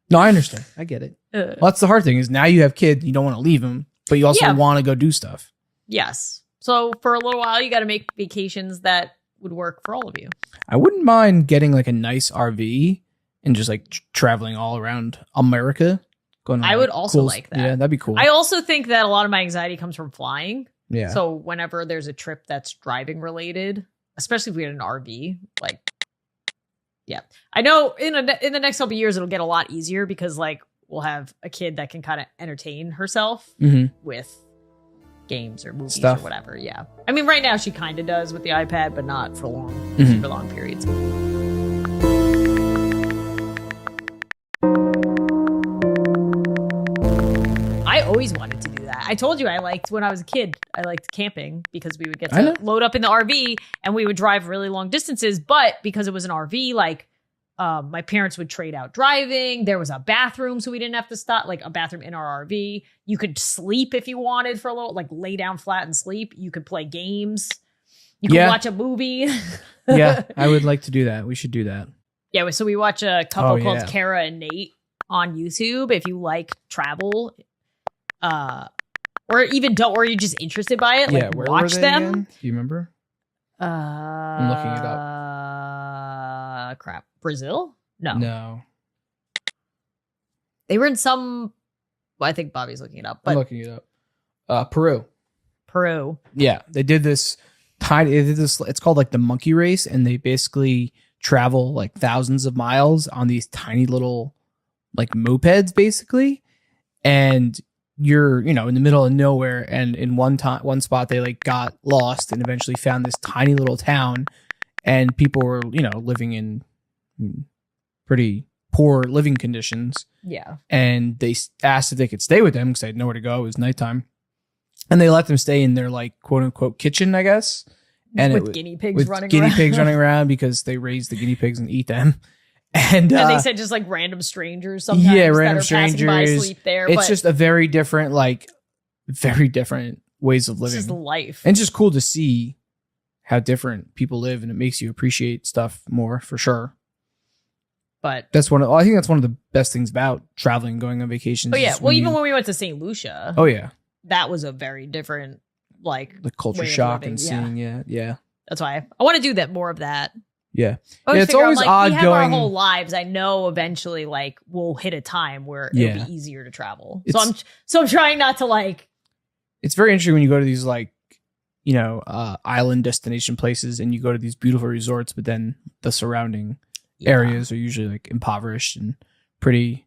No, I understand. I get it. Well, that's the hard thing is now you have kids, you don't want to leave them, but you also Yeah. want to go do stuff. Yes. So for a little while, you got to make vacations that would work for all of you. I wouldn't mind getting like a nice RV and just like traveling all around America. Going on, I would also like that. Yeah, that'd be cool. I also think that a lot of my anxiety comes from flying. yeah. So whenever there's a trip that's driving related, especially if we had an RV, like, yeah, I know in the next couple of years it'll get a lot easier because like we'll have a kid that can kind of entertain herself Mhm. with games or movies Stuff. or whatever. Yeah, I mean right now she kind of does with the iPad, but not for long, Mhm. super long periods. I always wanted to do that. I told you I liked when I was a kid. I liked camping because we would get I know. to load up in the RV and we would drive really long distances. But because it was an RV, like my parents would trade out driving. There was a bathroom, so we didn't have to stop. Like a bathroom in our RV. You could sleep if you wanted for a little, like lay down flat and sleep. You could play games. You could Yeah. watch a movie. Yeah, I would like to do that. We should do that. Yeah, so we watch a couple Oh, called yeah. Kara and Nate on YouTube. If you like travel, or even don't, or you're just interested by it, like where watch were they them. again? Do you remember? I'm looking it up. Crap, Brazil? No, No. they were in some. Well, I think Bobby's looking it up, I'm but looking it up. Peru. Peru. Yeah, they did this tiny. They did this. It's called like the monkey race, and they basically travel like thousands of miles on these tiny little like mopeds, basically. And you're in the middle of nowhere, and in one spot they like got lost and eventually found this tiny little town, and people were living in pretty poor living conditions. Yeah, And they asked if they could stay with them because they had nowhere to go. It was nighttime. And they let them stay in their like quote unquote kitchen, I guess. And with guinea pigs running guinea around. pigs running around because they raise the guinea pigs and eat them. And, And they said just like random strangers sometimes. yeah, that random are passing by, strangers. sleep there. It's but just a very different ways of it's living. just life. And it's just cool to see how different people live, and it makes you appreciate stuff more for sure. But I think that's one of the best things about traveling, going on vacations. oh yeah, is well even when we went to St. Lucia, oh yeah, that was a very different the culture way of shock living, and yeah. seeing yeah. That's why I want to do that more of that. Yeah. I always it's figure, I'm always like, odd we have going- our whole lives. I know eventually, like, we'll hit a time where it'll Yeah. be easier to travel. It's- So I'm trying not to like. It's very interesting when you go to these island destination places and you go to these beautiful resorts, but then the surrounding areas are usually like impoverished and pretty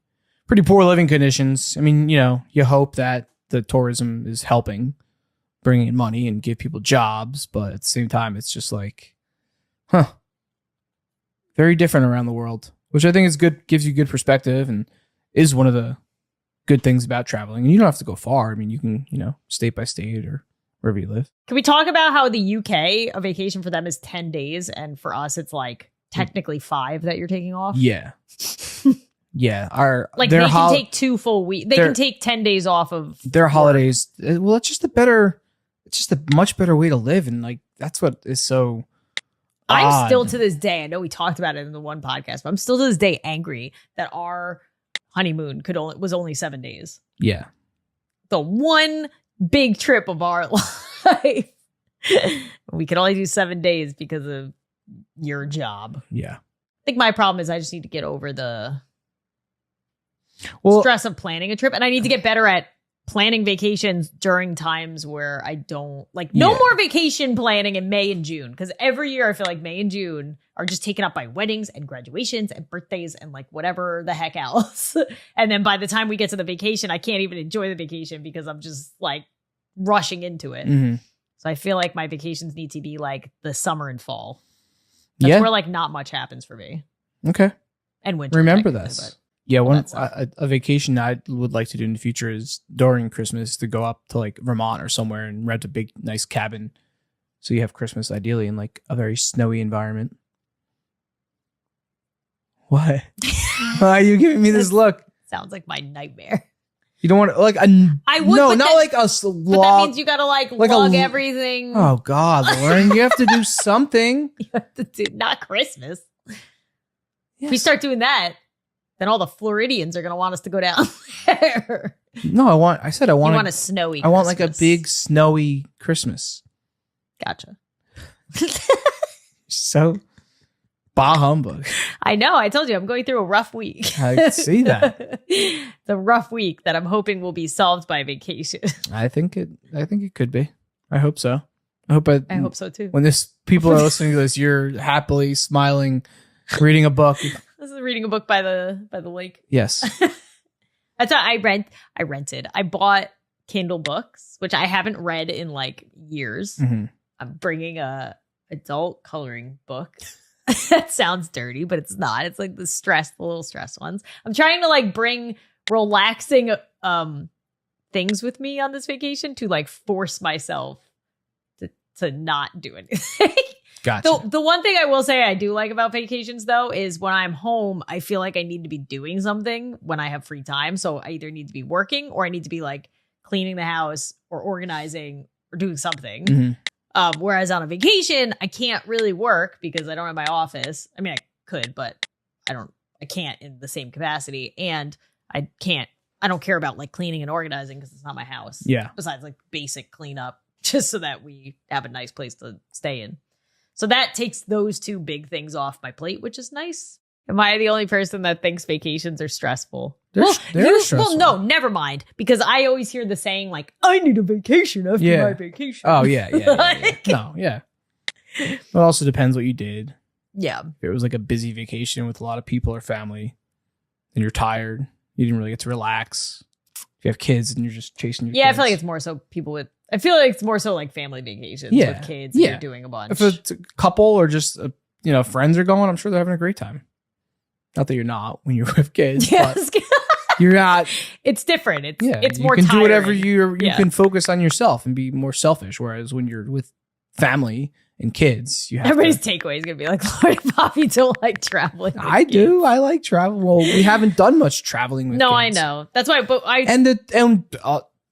poor living conditions. I mean, you hope that the tourism is helping bring in money and give people jobs, but at the same time, it's just like, very different around the world, which I think is good, gives you good perspective and is one of the good things about traveling. And you don't have to go far. I mean, you can, state by state or wherever you live. Can we talk about how the UK, a vacation for them is 10 days, and for us, it's like technically 5 that you're taking off? Yeah. Yeah. Like their they can take 2 full weeks. They can take 10 days off of their holidays. Well, it's just a much better way to live. And like, that's what is so I'm odd. still to this day, I know we talked about it in the one podcast, but I'm still to this day angry that our honeymoon was only 7 days. Yeah. The one big trip of our life. We could only do 7 days because of your job. Yeah. I think my problem is I just need to get over the Well, stress of planning a trip, and I need to get better at planning vacations during times where I don't like no Yeah. more vacation planning in May and June, because every year I feel like May and June are just taken up by weddings and graduations and birthdays and like whatever the heck else. And then by the time we get to the vacation, I can't even enjoy the vacation because I'm just like rushing into it. mhm. So I feel like my vacations need to be like the summer and fall. That's Yeah. where like not much happens for me. Okay. And winter. Remember technically, this. but- Yeah, one That's not- a vacation I would like to do in the future is during Christmas to go up to like Vermont or somewhere and rent a big nice cabin, so you have Christmas ideally in like a very snowy environment. What? Why are you giving me this look? Sounds like my nightmare. You don't want to like a I would, no, but not that- like a But that slog. means you gotta like like a lug l- everything. Oh God, Lauren, you have to do something. You have to do, not Christmas. If we start doing that, then all the Floridians are gonna want us to go down there. No, I said I You want want a snowy. I want like a Christmas. big snowy Christmas. Gotcha. So, bah humbug. I know. I told you I'm going through a rough week. I see that. It's a rough week that I'm hoping will be solved by vacation. I think it could be. I hope so. I hope I hope so too. when this people are listening to this, you're happily smiling, reading a book. This is reading a book by the lake. Yes. That's what I rented. I bought Kindle books, which I haven't read in like years. Mhm. I'm bringing a adult coloring book. That sounds dirty, but it's not. It's like the little stress ones. I'm trying to like bring relaxing things with me on this vacation to like force myself to not do anything. Gotcha. The one thing I will say I do like about vacations though is when I'm home, I feel like I need to be doing something when I have free time. So I either need to be working or I need to be like cleaning the house or organizing or doing something. Mhm. Whereas on a vacation, I can't really work because I don't have my office. I mean, I could, but I can't in the same capacity. And I don't care about like cleaning and organizing because it's not my house. Yeah. Besides like basic cleanup, just so that we have a nice place to stay in. So that takes those two big things off my plate, which is nice. Am I the only person that thinks vacations are stressful? They're stressful. Well, no, never mind. Because I always hear the saying like, I need a vacation after Yeah. my vacation. Oh yeah. Like- No, yeah. It also depends what you did. Yeah. If it was like a busy vacation with a lot of people or family, and you're tired, you didn't really get to relax. If you have kids and you're just chasing your Yeah, I kids. feel like it's more so people with, I feel like it's more so like family vacations Yeah. with kids. And Yeah. you're doing a bunch. if it's a couple or just friends are going, I'm sure they're having a great time. Not that you're not when you're with kids, Yes. but you're not. It's different. It's you more can do whatever tiring. you Yeah. can focus on yourself and be more selfish. Whereas when you're with family and kids, you have Everybody's to, takeaway is going to be like, Lord and Bobby don't like traveling. with I kids." do. I like travel. Well, we haven't done much traveling with No, kids. I know. That's why, but I, And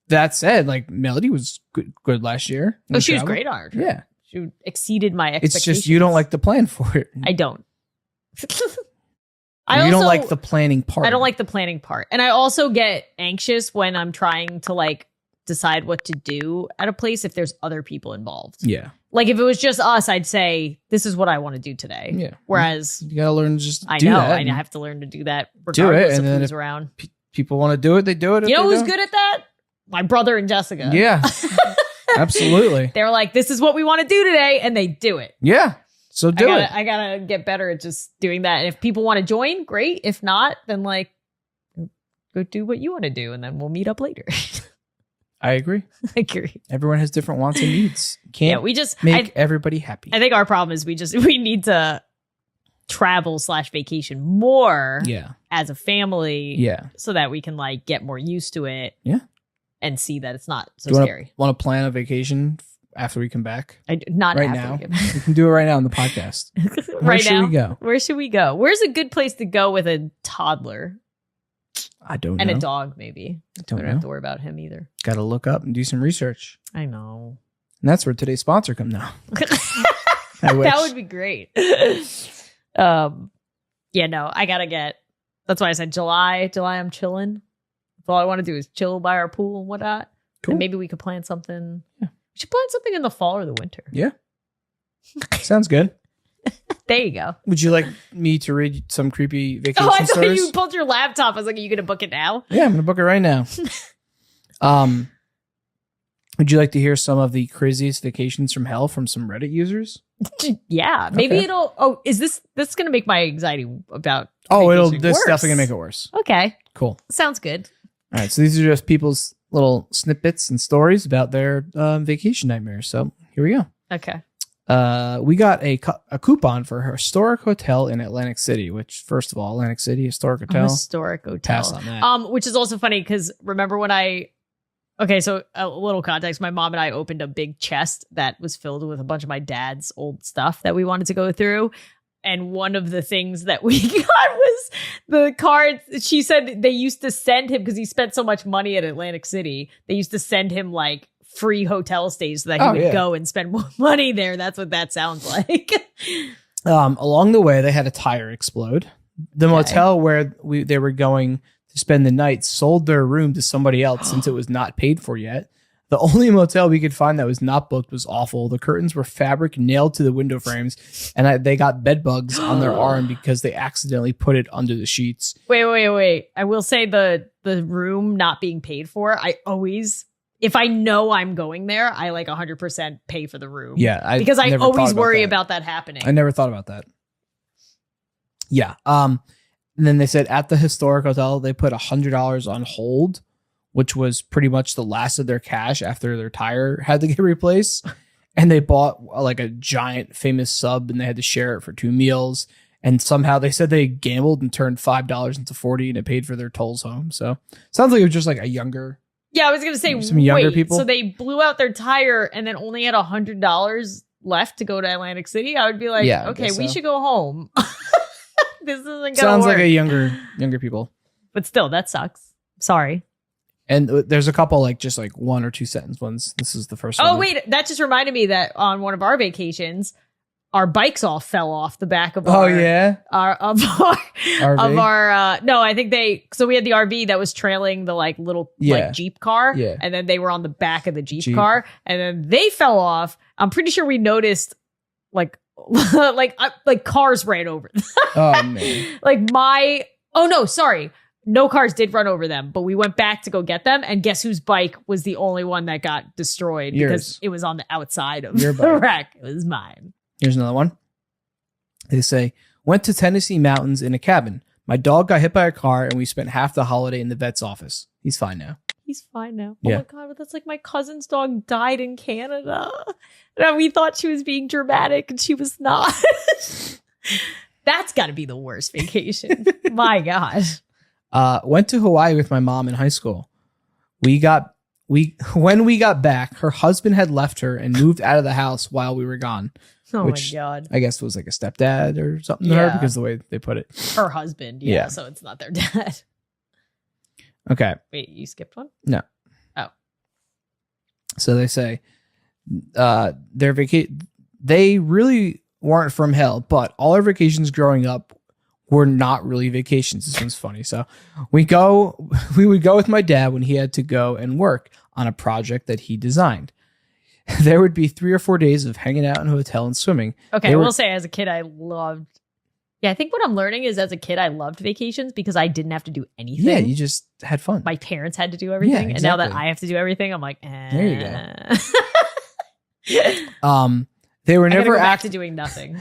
that said, like Melody was good last year. oh, she was Travel. great on her trip. Yeah. She exceeded my It's expectations. just you don't like the plan for it. I don't. You don't like the planning part. I don't of it. like the planning part. And I also get anxious when I'm trying to like decide what to do at a place if there's other people involved. Yeah. Like if it was just us, I'd say, this is what I want to do today. Yeah. Whereas You gotta learn to just I do know that. I and have to learn to do that Do it, regardless and of then who's if- around. People want to do it, they do it. If You know they who's don't- good at that? My brother and Jessica. Yeah. Absolutely. They're like, this is what we want to do today. And they do it. Yeah. So do it. I gotta get better at just doing that. And if people want to join, great. If not, then like go do what you want to do and then we'll meet up later. I agree. I agree. Everyone has different wants and needs. Can't Yeah, we just make everybody happy. I think our problem is we need to travel / vacation more Yeah. as a family. Yeah. So that we can like get more used to it. Yeah. And see that it's not so Do you scary. want to plan a vacation after we come back? Not Right after now? we get- We can do it right now on the podcast. Where right should now. we go? Where should we go? Where's a good place to go with a toddler I don't and know. a dog? Maybe I we don't don't know. have to worry about him either. Got to look up and do some research. I know. And that's where today's sponsor comes now. I wish. That would be great. Yeah, no, I gotta get. That's why I said July. I'm chilling. That's all I want to do is chill by our pool and whatnot. Cool. And maybe we could plan something. Yeah. We should plan something in the fall or the winter. Yeah. Sounds good. There you go. Would you like me to read some creepy vacation Oh, I thought stories? you pulled your laptop. I was like, are you gonna book it now? Yeah, I'm gonna book it right now. Would you like to hear some of the craziest vacations from hell from some Reddit users? Yeah, maybe Okay. it'll. Oh, is this gonna make my anxiety about? Oh, vacation this worse? definitely gonna make it worse. Okay, Cool. sounds good. All right, so these are just people's little snippets and stories about their vacation nightmares. So here we go. Okay. We got a coupon for a historic hotel in Atlantic City, which, first of all, Atlantic City historic hotel. Historic hotel. Pass on that. Which is also funny because remember when so a little context, my mom and I opened a big chest that was filled with a bunch of my dad's old stuff that we wanted to go through. And one of the things that we got was the cards. She said they used to send him, because he spent so much money at Atlantic City, they used to send him like free hotel stays so that he would go and spend more money there. That's what that sounds like. Along the way, they had a tire explode. The motel where they were going to spend the night sold their room to somebody else since it was not paid for yet. The only motel we could find that was not booked was awful. The curtains were fabric nailed to the window frames, and they got bed bugs on their arm because they accidentally put it under the sheets. Wait. I will say the room not being paid for, I always, if I know I'm going there, I like 100% pay for the room. Yeah. Because I never always thought about worry that. about that happening. I never thought about that. Yeah. And then they said at the historic hotel, they put $100 on hold, which was pretty much the last of their cash after their tire had to get replaced. And they bought like a giant famous sub and they had to share it for 2 meals. And somehow they said they gambled and turned $5 into 40 and it paid for their tolls home. So sounds like it was just like a younger. Yeah, I was going to say, some younger people. So they blew out their tire and then only had $100 left to go to Atlantic City. I would be like, Yeah, I okay, guess we so. should go home. This isn't going to Sounds work. like a younger people. But still, that sucks. Sorry. And there's a couple like just like 1 or 2 sentence ones. This is the first one. Oh, wait. That just reminded me that on one of our vacations, our bikes all fell off the back of Oh, yeah. No, I think so we had the RV that was trailing the like little like Jeep car. Yeah. And then they were on the back of the Jeep car and then they fell off. I'm pretty sure we noticed like cars ran over them. Oh, man. No cars did run over them, but we went back to go get them. And guess whose bike was the only one that got destroyed? Yours. Because it was on the outside of Your the bike. wreck. It was mine. Here's another one. They say, went to Tennessee mountains in a cabin. My dog got hit by a car and we spent half the holiday in the vet's office. He's fine now. He's fine now. Yeah. Oh my God, but that's like my cousin's dog died in Canada. And we thought she was being dramatic and she was not. That's got to be the worst vacation. My God. Went to Hawaii with my mom in high school. When we got back, her husband had left her and moved out of the house while we were gone. Oh Which my God. I guess was like a stepdad or something to her Yeah. because the way they put it. Her husband. Yeah, Yeah. so it's not their dad. Okay. Wait, you skipped one? No. Oh. So they say they really weren't from hell, but all our vacations growing up were not really vacations. This one's funny. So we would go with my dad when he had to go and work on a project that he designed. There would be 3 or 4 days of hanging out in a hotel and swimming. Okay, They I were- will say as a kid, I think what I'm learning is as a kid, I loved vacations because I didn't have to do anything. Yeah, you just had fun. My parents had to do everything. Yeah, And now that exactly. I have to do everything, I'm like, There you go. They were I gotta never go back to doing nothing.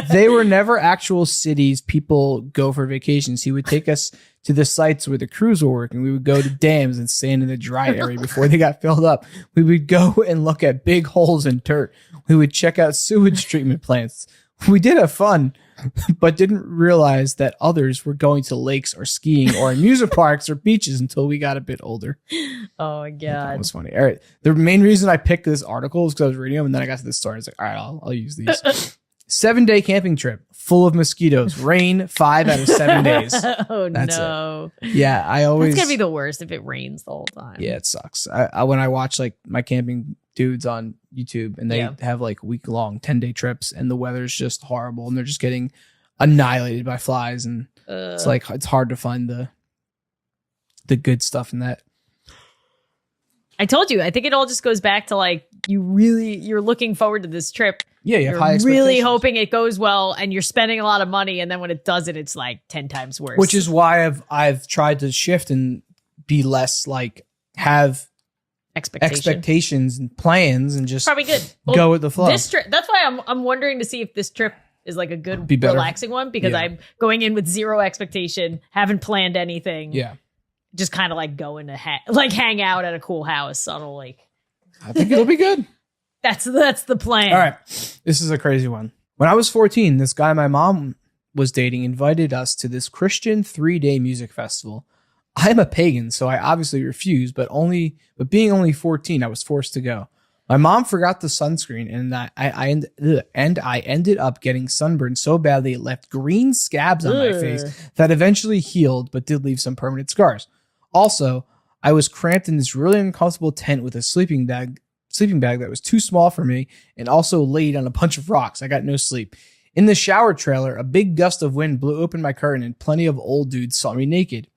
they were never actual cities people go for vacations. He would take us to the sites where the crews were working. We would go to dams and stand in the dry area before they got filled up. We would go and look at big holes in dirt. We would check out sewage treatment plants. We did have fun, but didn't realize that others were going to lakes or skiing or amusement parks or beaches until we got a bit older. Oh my That God. was funny. All right. The main reason I picked this article is because I was reading them and then I got to this story. I was like, all right, I'll use these. 7-day camping trip full of mosquitoes. Rain 5 out of 7 days. Oh That's no. Yeah, I always. That's gonna be the worst if it rains the whole time. Yeah, it sucks. I when I watch like my camping dudes on YouTube and they Yeah. have like week-long 10-day trips and the weather's just horrible and they're just getting annihilated by flies and it's like it's hard to find the good stuff in that. I told you, I think it all just goes back to like you're looking forward to this trip. Yeah, you have You're high really expectations. hoping it goes well and you're spending a lot of money and then when it doesn't, it's like 10 times worse. Which is why I've tried to shift and be less like have expectations and plans and just probably good. go with the flow. This trip, that's why I'm wondering to see if this trip is like a good, Be better. relaxing one because Yeah. I'm going in with zero expectation, haven't planned anything. Yeah. Just kind of like going to hang out at a cool house on a lake. I think it'll be good. That's the plan. All right. This is a crazy one. When I was 14, this guy my mom was dating invited us to this Christian 3-day music festival. I am a pagan, so I obviously refused, but being only 14, I was forced to go. My mom forgot the sunscreen, and I ended up getting sunburned so badly it left green scabs on my face that eventually healed, but did leave some permanent scars. Also, I was cramped in this really uncomfortable tent with a sleeping bag that was too small for me, and also laid on a bunch of rocks. I got no sleep. In the shower trailer, a big gust of wind blew open my curtain, and plenty of old dudes saw me naked.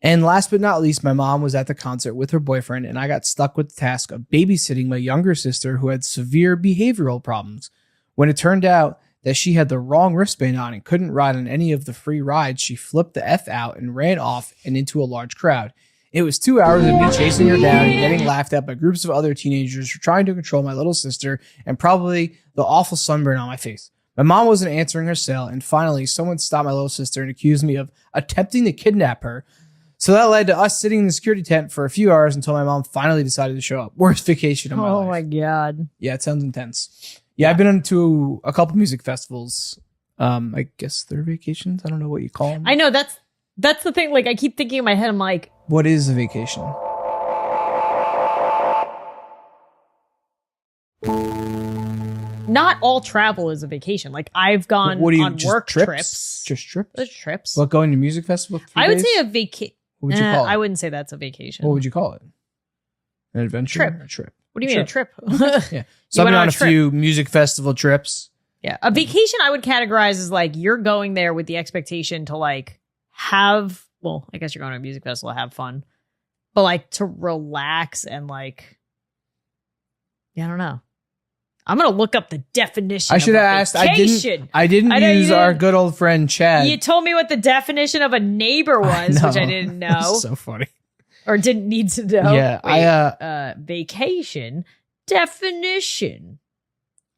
And last but not least, my mom was at the concert with her boyfriend, and I got stuck with the task of babysitting my younger sister who had severe behavioral problems. When it turned out that she had the wrong wristband on and couldn't ride on any of the free rides, she flipped the F out and ran off and into a large crowd. It was 2 hours of me chasing her down and getting laughed at by groups of other teenagers for trying to control my little sister and probably the awful sunburn on my face. My mom wasn't answering her cell, and finally someone stopped my little sister and accused me of attempting to kidnap her. So that led to us sitting in the security tent for a few hours until my mom finally decided to show up. Worst vacation of my life. Oh my God. Yeah, it sounds intense. Yeah, I've been to a couple music festivals. I guess they're vacations. I don't know what you call them. I know that's the thing. Like I keep thinking in my head, I'm like, What is a vacation? not all travel is a vacation. Like I've gone What do you on just work trips? trips. Just trips? There's trips. What, going to music festival? For 3 I would days? say a vacation. What would you call it? I wouldn't say that's a vacation. What would you call it? An adventure? Trip. A trip. What do you mean a trip? Yeah. So I've been went on on a a trip. few music festival trips. Yeah. A vacation I would categorize as like you're going there with the expectation to like have, well, I guess you're going to a music festival to have fun, but like to relax and like, yeah, I don't know. I'm going to look up the definition I should of have a asked. vacation. I didn't I know you use our didn't. good old friend Chad. You told me what the definition of a neighbor was, which I know. didn't know It's so funny. or didn't need to know. Yeah, Wait, vacation definition.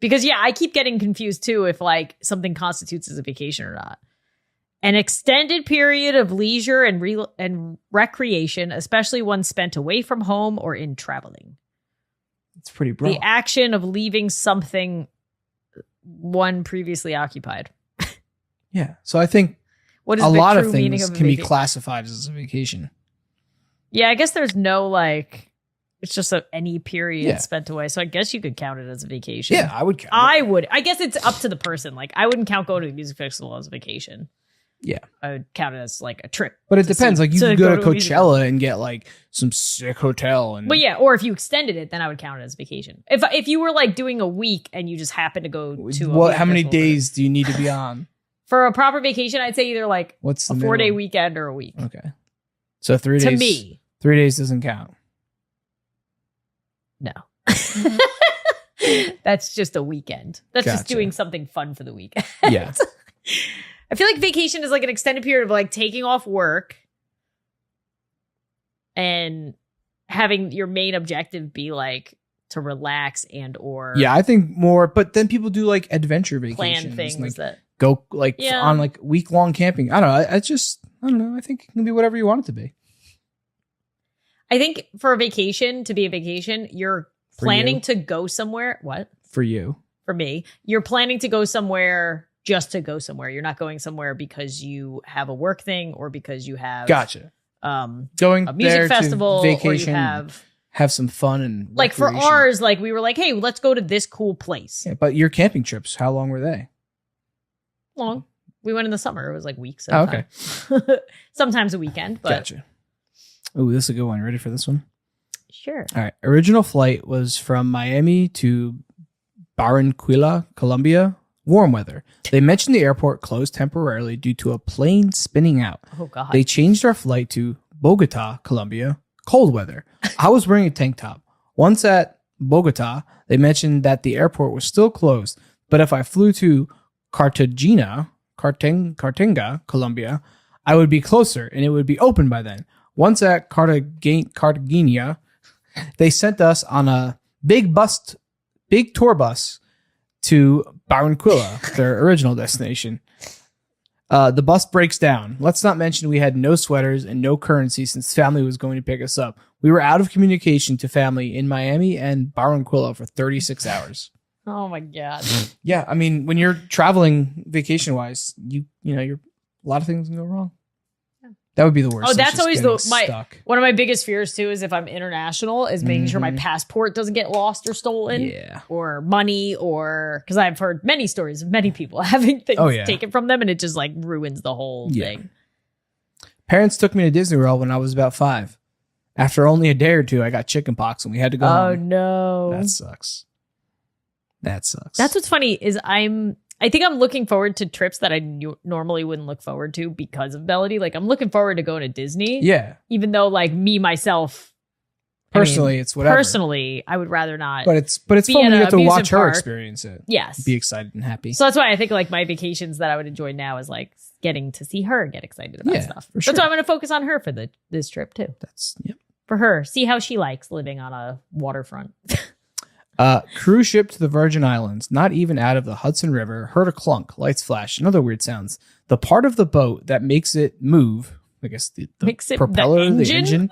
Because yeah, I keep getting confused too if like something constitutes as a vacation or not. An extended period of leisure and recreation, especially one spent away from home or in traveling. It's pretty broad. The action of leaving something one previously occupied. Yeah. So I think What is a the lot true of meaning things of a can be vacation? classified as a vacation. Yeah, I guess there's no like, it's just any period Yeah. spent away. So I guess you could count it as a vacation. Yeah, I would count it. I would. I guess it's up to the person. Like, I wouldn't count going to the music festival as a vacation. Yeah. I would count it as like a trip. But it to depends. see- Like you could go to a music festival. Coachella and get like some sick hotel and But yeah, or if you extended it, then I would count it as vacation. If you were like doing a week and you just happened to go to a music how many festival days do you need to be on? for a proper vacation, I'd say either like What's the a 4-day minimum? weekend or a week. Okay. So 3 days. To me, 3 days doesn't count. no. That's just a weekend. That's just Gotcha. doing something fun for the weekend. Yeah. I feel like vacation is like an extended period of like taking off work and having your main objective be like to relax and or Yeah, I think more, but then people do like adventure vacations. plan things like that go like Yeah. on like week-long camping. I don't know. I don't know. I think it can be whatever you want it to be. I think for a vacation to be a vacation, you're For planning you? to go somewhere. What? For you. For me, you're planning to go somewhere just to go somewhere. You're not going somewhere because you have a work thing or because you have Gotcha. Going a music there festival to vacation, or you have some fun and like for recreation. ours, like we were like, hey, let's go to this cool place. Yeah, but your camping trips, how long were they? Long. We went in the summer. It was like weeks. Oh, at a time. Sometimes a weekend, but Gotcha. Oh, this is a good one. Ready for this one? sure. All right. Original flight was from Miami to Barranquilla, Colombia. Warm weather. They mentioned the airport closed temporarily due to a plane spinning out. Oh God. They changed our flight to Bogota, Colombia. Cold weather. I was wearing a tank top. Once at Bogota, they mentioned that the airport was still closed, but if I flew to Cartagena, Colombia, I would be closer and it would be open by then. Once at Cartagena, they sent us on a big tour bus to Barranquilla, their original destination. The bus breaks down. Let's not mention we had no sweaters and no currency since family was going to pick us up. We were out of communication to family in Miami and Barranquilla for 36 hours. Oh my God. Yeah, I mean, when you're traveling vacation wise, you know, a lot of things can go wrong. That would be the worst. Oh, that's just always getting my stuck. one of my biggest fears too is if I'm international is making sure my passport doesn't get lost or stolen. Yeah. Or money or because I've heard many stories of many people having things taken from them and it just like ruins the whole thing. Parents took me to Disney World when I was about 5. After only a day or two, I got chickenpox and we had to go Oh home. no. That sucks. That's what's funny is I think I'm looking forward to trips that I normally wouldn't look forward to because of Melody. Like I'm looking forward to going to Disney. Yeah. Even though like me myself Personally, it's whatever. Personally, I would rather not. But it's fun when you get to watch her experience it. Yes. Be excited and happy. So that's why I think like my vacations that I would enjoy now is like getting to see her get excited about stuff. For sure. That's why I'm going to focus on her for this trip too. For her, see how she likes living on a waterfront. Cruise ship to the Virgin Islands, not even out of the Hudson River, heard a clunk, lights flash, and other weird sounds. The part of the boat that makes it move, I guess the propeller, the engine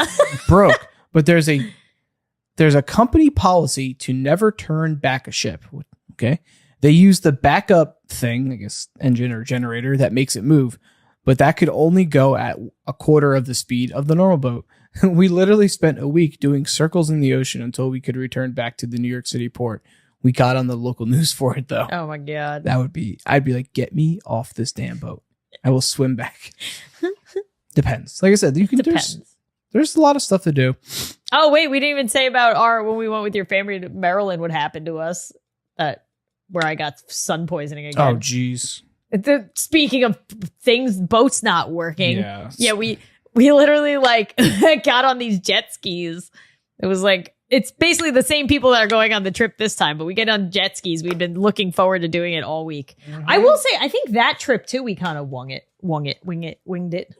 broke. But there's a company policy to never turn back a ship. Okay. They use the backup thing, I guess, engine or generator that makes it move, but that could only go at a quarter of the speed of the normal boat. We literally spent a week doing circles in the ocean until we could return back to the New York City port. We got on the local news for it though. Oh my God. I'd be like, get me off this damn boat. I will swim back. Depends. Like I said, there's a lot of stuff to do. Oh wait, we didn't even say about when we went with your family to Maryland, what happened to us where I got sun poisoning again. Oh geez. Speaking of things, boats not working. Yeah, we literally like got on these jet skis. It was like, it's basically the same people that are going on the trip this time, but we get on jet skis. We've been looking forward to doing it all week. Mm-hmm. I will say, I think that trip too, we kind of winged it.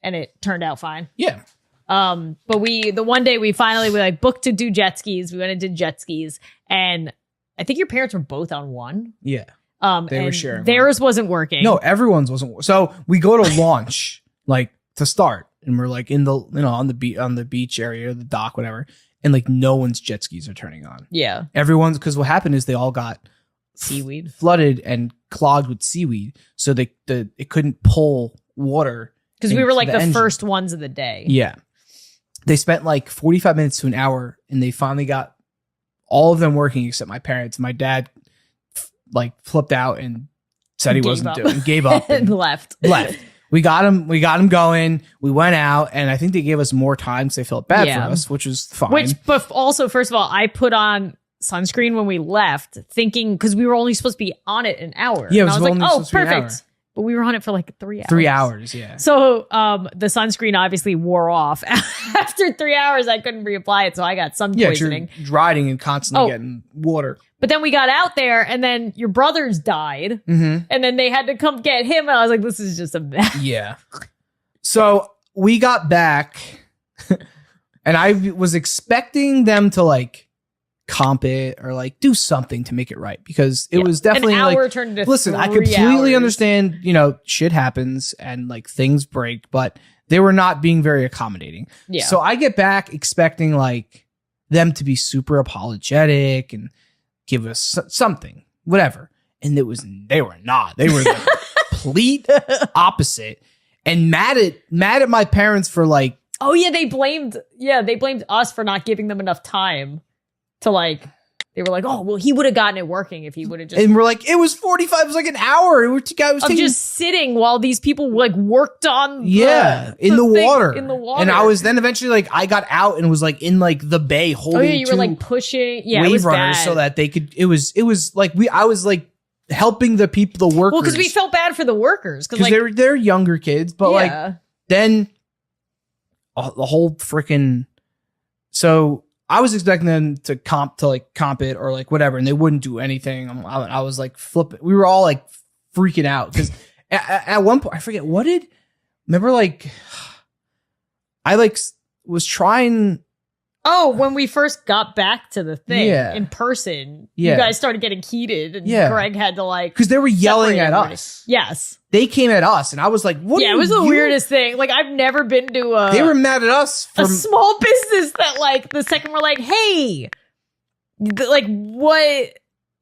And it turned out fine. Yeah. But the one day we like booked to do jet skis. We went and did jet skis and I think your parents were both on one. Yeah. They were sharing. Theirs wasn't working. No, everyone's wasn't. So we go to launch, like to start, and we're like in the on the beach area, the dock, whatever, and like no one's jet skis are turning on. Yeah, everyone's, because what happened is they all got seaweed flooded and clogged with seaweed, so it couldn't pull water because we were like the first ones of the day. Yeah, they spent like 45 minutes to an hour, and they finally got all of them working except my parents. My dad like flipped out and said he gave up and left. We got him going. We went out and I think they gave us more time because they felt bad for us, which was fine. But also, first of all, I put on sunscreen when we left thinking, because we were only supposed to be on it an hour. Yeah, and I was like, oh, perfect. But we were on it for like 3 hours. 3 hours, yeah. So the sunscreen obviously wore off. After 3 hours, I couldn't reapply it, so I got sun poisoning. You're riding and constantly getting water. But then we got out there, and then your brothers died, and then they had to come get him, and I was like, this is just a mess. Yeah. So we got back, and I was expecting them to like comp it or like do something to make it right, because it was definitely an hour like, turned into listen, I 3 completely hours. understand, shit happens and like things break, but they were not being very accommodating. Yeah. So I get back expecting like them to be super apologetic and give us something, whatever. And they were not. They were the complete opposite and mad at my parents for like, oh yeah, they blamed us for not giving them enough time to like, they were like, oh, well, he would have gotten it working if he would have just. And we're like, it was 45, it was like an hour. I was taking, just sitting while these people like worked on in the water. In the water. And I was then eventually like, I got out and was like in like the bay holding. Oh yeah, you were like pushing. Yeah, wave it was runners bad. so that they could. It was like I was like helping the people, the workers. Well, because we felt bad for the workers because like, they're younger kids, but like then the whole freaking so. I was expecting them to comp it or like whatever, and they wouldn't do anything. I was like flipping. We were all like freaking out because at one point I forget remember like I like was trying. Oh, when we first got back to the thing Yeah. in person, Yeah. you guys started getting heated, and Yeah. Greg had to like because they were yelling separate at everybody. us. Yes, They came at us, and I was like, "What?" yeah, are it was the you- weirdest thing. Like I've never been to a They were mad at us a for small business that like the second we're like, hey, like what?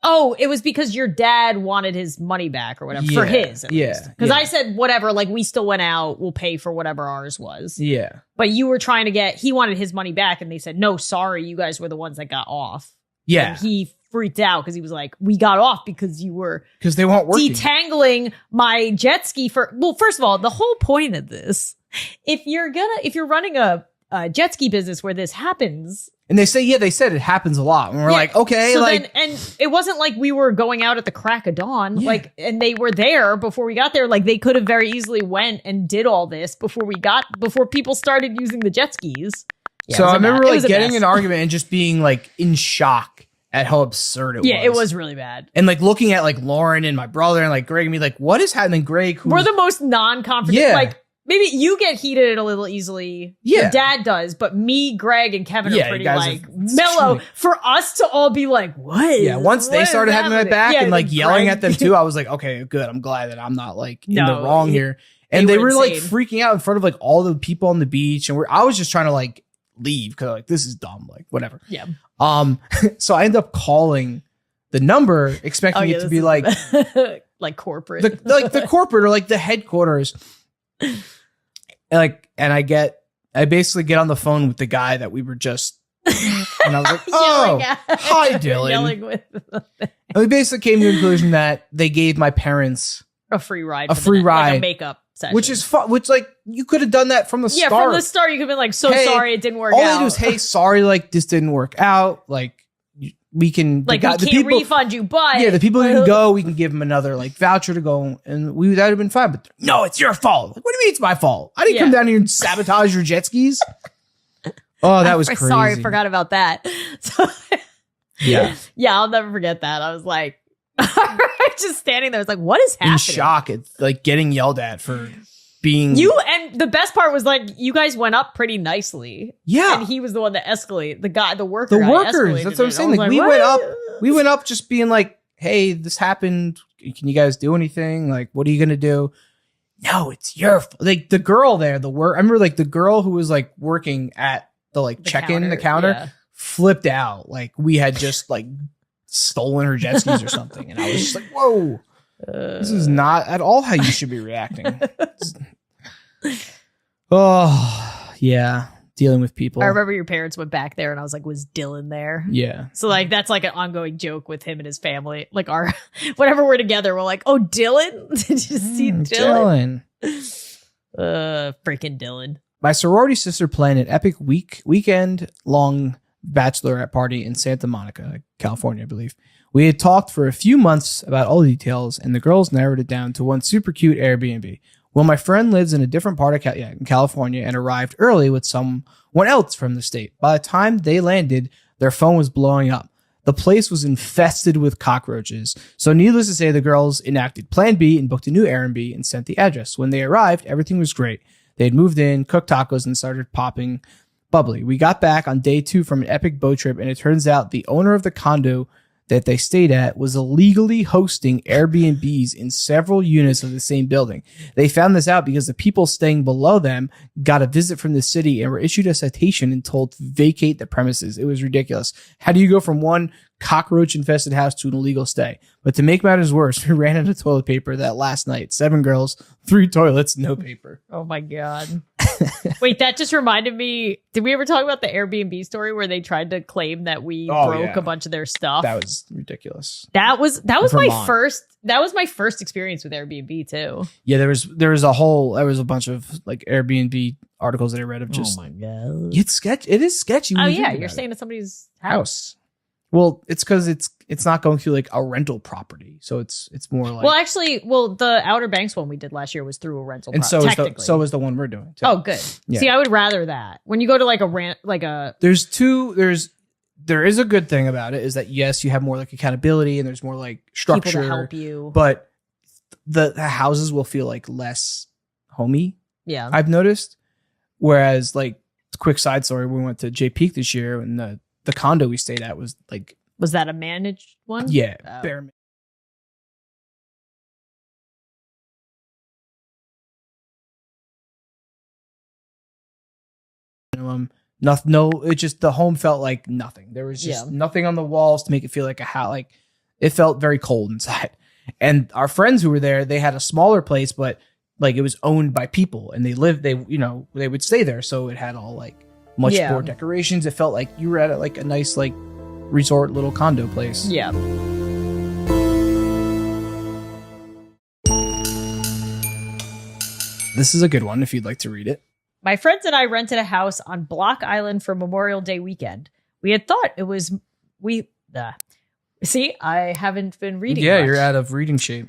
Oh, it was because your dad wanted his money back or whatever for Yeah, his. yeah, Because yeah. I said whatever, like we still went out, we'll pay for whatever ours was. yeah, But you were trying to he wanted his money back, and they said, no, sorry, you guys were the ones that got off. yeah, And he freaked out because he was like, we got off because you were because they weren't working. detangling my jet ski well, first of all, the whole point of this, if you're running a jet ski business where this happens. And they said it happens a lot. And we're Yeah, like, okay, so like, and it wasn't like we were going out at the crack of dawn, like, and they were there before we got there. Like they could have very easily went and did all this before people started using the jet skis. Yeah, so it was I a remember mess. It like was a getting mess. an argument and just being like in shock at how absurd it was. Yeah, it was really bad. And like looking at like Lauren and my brother and like Greg and me, like, what is happening? Greg, who's We're the most non-confident. Yeah. Like maybe you get heated a little easily. Yeah. Your dad does, but me, Greg, and Kevin Yeah, are you pretty guys like are mellow. extremely- For us to all be like, what? yeah. Once they what started is having my happening? back Yeah, and like yelling Greg- at them too, I was like, okay, good. I'm glad that I'm not like in the No, wrong here. And they they were were like insane. freaking out in front of like all the people on the beach, and I was just trying to like leave because like this is dumb, like whatever. Yeah. So I end up calling the number, expecting it to this be is like like corporate. the corporate or like the headquarters. And I basically get on the phone with the guy that we were just, and I was like, oh, Yelling at- hi, Dylan. Yelling with And we basically came to the conclusion that they gave my parents, a free ride. A for the free night, like ride, a makeup session. which is fun, which like you could have done that from the yeah, start. from the start you could have been like, so Hey, sorry it didn't work All out. they do is, hey, sorry, like this didn't work out. Like we can, like the we can't people, refund you, but yeah, the people who can go, we can give them another like voucher to go, and that would have been fine. But no, it's your fault. Like, what do you mean it's my fault? I didn't come Yeah. down here and sabotage your jet skis. Oh, that was crazy. Sorry, I forgot about that. So, Yeah, yeah, I'll never forget that. I was like, just standing there. I was like, what is happening? in shock at like getting yelled at for being And the best part was like, you guys went up pretty nicely. Yeah. And he was the one that escalated. The worker. the guy workers. escalated That's what I'm it. saying. I Like was we what? went up just being like, hey, this happened. Can you guys do anything? Like, what are you gonna do? No, it's your fault. Like the girl there, I remember like the girl who was like working at the like check-in, the counter, yeah. flipped out. Like we had just like stolen her jet skis or something. And I was just like, whoa, this is not at all how you should be reacting. Oh, yeah. Dealing with people. I remember your parents went back there and I was like, was Dylan there? Yeah. So like that's like an ongoing joke with him and his family. Like whenever we're together, we're like, oh, Dylan? Did you see Dylan? Freaking Dylan. My sorority sister planned an epic weekend long bachelorette party in Santa Monica, California, I believe. We had talked for a few months about all the details, and the girls narrowed it down to one super cute Airbnb. Well, my friend lives in a different part of in California and arrived early with someone else from the state. By the time they landed, their phone was blowing up. The place was infested with cockroaches. So needless to say, the girls enacted Plan B and booked a new Airbnb and sent the address. When they arrived, everything was great. They had moved in, cooked tacos, and started popping bubbly. We got back on day 2 from an epic boat trip, and it turns out the owner of the condo that they stayed at was illegally hosting Airbnbs in several units of the same building. They found this out because the people staying below them got a visit from the city and were issued a citation and told to vacate the premises. It was ridiculous. How do you go from one cockroach infested house to an illegal stay? But to make matters worse, we ran out of toilet paper that last night. 7 girls, 3 toilets, no paper. Oh my God. Wait, that just reminded me. Did we ever talk about the Airbnb story where they tried to claim that we broke yeah. a bunch of their stuff? That was ridiculous. That was Vermont. my first experience with Airbnb too. Yeah, there was a bunch of like Airbnb articles that I read of just my God. It is sketchy. when Oh you think yeah, about you're it. staying at somebody's house. House. Well, it's because it's not going through like a rental property, so it's more like. Well, actually, the Outer Banks one we did last year was through a rental. and so technically. is the one we're doing. Too. Oh, good. Yeah. See, I would rather that. When you go to like There is a good thing about it is that yes, you have more like accountability and there's more like structure people to help you. but the houses will feel like less homey. Yeah. I've noticed, whereas like quick side story. We went to J Peak this year, and the condo we stayed at was like, Was that a managed one? yeah, Oh. bare minimum. Nothing. No, it just the home felt like nothing. There was just nothing on the walls to make it feel like a house. Like it felt very cold inside. And our friends who were there, they had a smaller place, but like it was owned by people, and they would stay there, so it had all like much more decorations. It felt like you were at like a nice like resort little condo place. Yeah. This is a good one if you'd like to read it. My friends and I rented a house on Block Island for Memorial Day weekend. We had thought it was See, I haven't been reading. Yeah, much. you're out of reading shape.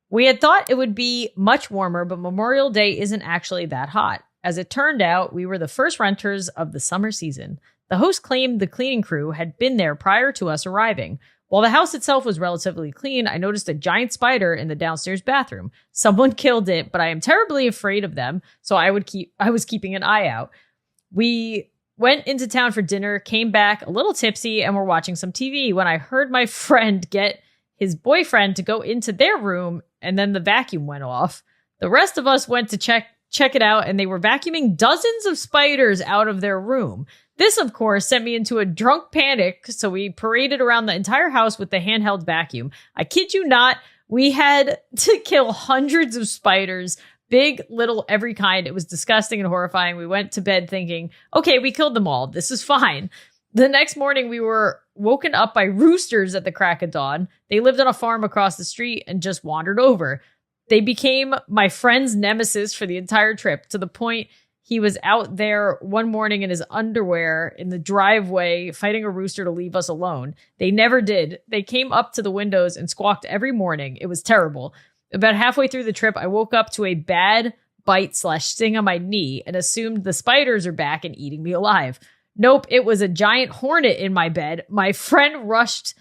We had thought it would be much warmer, but Memorial Day isn't actually that hot. As it turned out, we were the first renters of the summer season. The host claimed the cleaning crew had been there prior to us arriving. While the house itself was relatively clean, I noticed a giant spider in the downstairs bathroom. Someone killed it, but I am terribly afraid of them, so I was keeping an eye out. We went into town for dinner, came back a little tipsy, and were watching some TV when I heard my friend get his boyfriend to go into their room, and then the vacuum went off. The rest of us went to check it out, and they were vacuuming dozens of spiders out of their room. This, of course, sent me into a drunk panic, so we paraded around the entire house with the handheld vacuum. I kid you not, we had to kill hundreds of spiders, big, little, every kind. It was disgusting and horrifying. We went to bed thinking, okay, we killed them all. This is fine. The next morning, we were woken up by roosters at the crack of dawn. They lived on a farm across the street and just wandered over. They became my friend's nemesis for the entire trip, to the point he was out there one morning in his underwear in the driveway fighting a rooster to leave us alone. They never did. They came up to the windows and squawked every morning. It was terrible. About halfway through the trip, I woke up to a bad bite/sting on my knee and assumed the spiders are back and eating me alive. Nope, it was a giant hornet in my bed. My friend rushed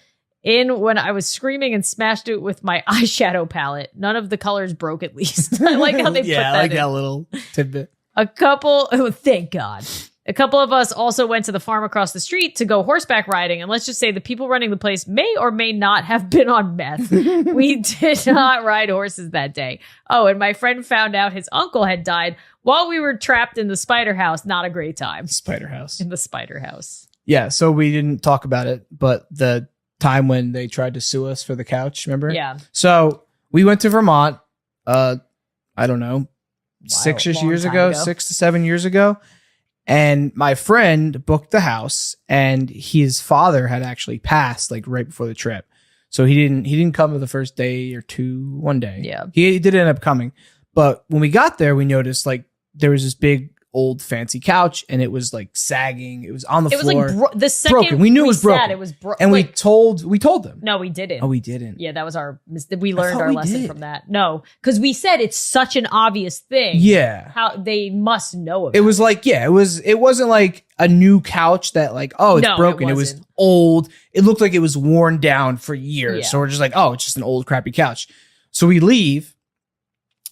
in when I was screaming and smashed it with my eyeshadow palette. None of the colors broke, at least. I like how they put that I like in. that little tidbit. Thank God. A couple of us also went to the farm across the street to go horseback riding, and let's just say the people running the place may or may not have been on meth. We did not ride horses that day. Oh, and my friend found out his uncle had died while we were trapped in the spider house. Not a great time. Spider house. In the spider house. Yeah, so we didn't talk about it, but the time when they tried to sue us for the couch, remember? Yeah. So we went to Vermont, I don't know, Long 6 time years ago. ago, 6 to 7 years ago. And my friend booked the house, and his father had actually passed like right before the trip. So he didn't come the first day or two, one day. Yeah. He did end up coming. But when we got there, we noticed like there was this big old fancy couch, and it was like sagging. It was on the It was floor. like the second broken. We knew it was sat, broken. It was broken. And we told them. No, we didn't. Oh, we didn't. Yeah, that was we learned thought our we lesson did. from that. No, because we said it's such an obvious thing. Yeah. How they must know about It was like, yeah, it wasn't like a new couch that like, oh, it's No, it broken. It was wasn't. old. It looked like it was worn down for years. Yeah. So we're just like, oh, it's just an old crappy couch. So we leave,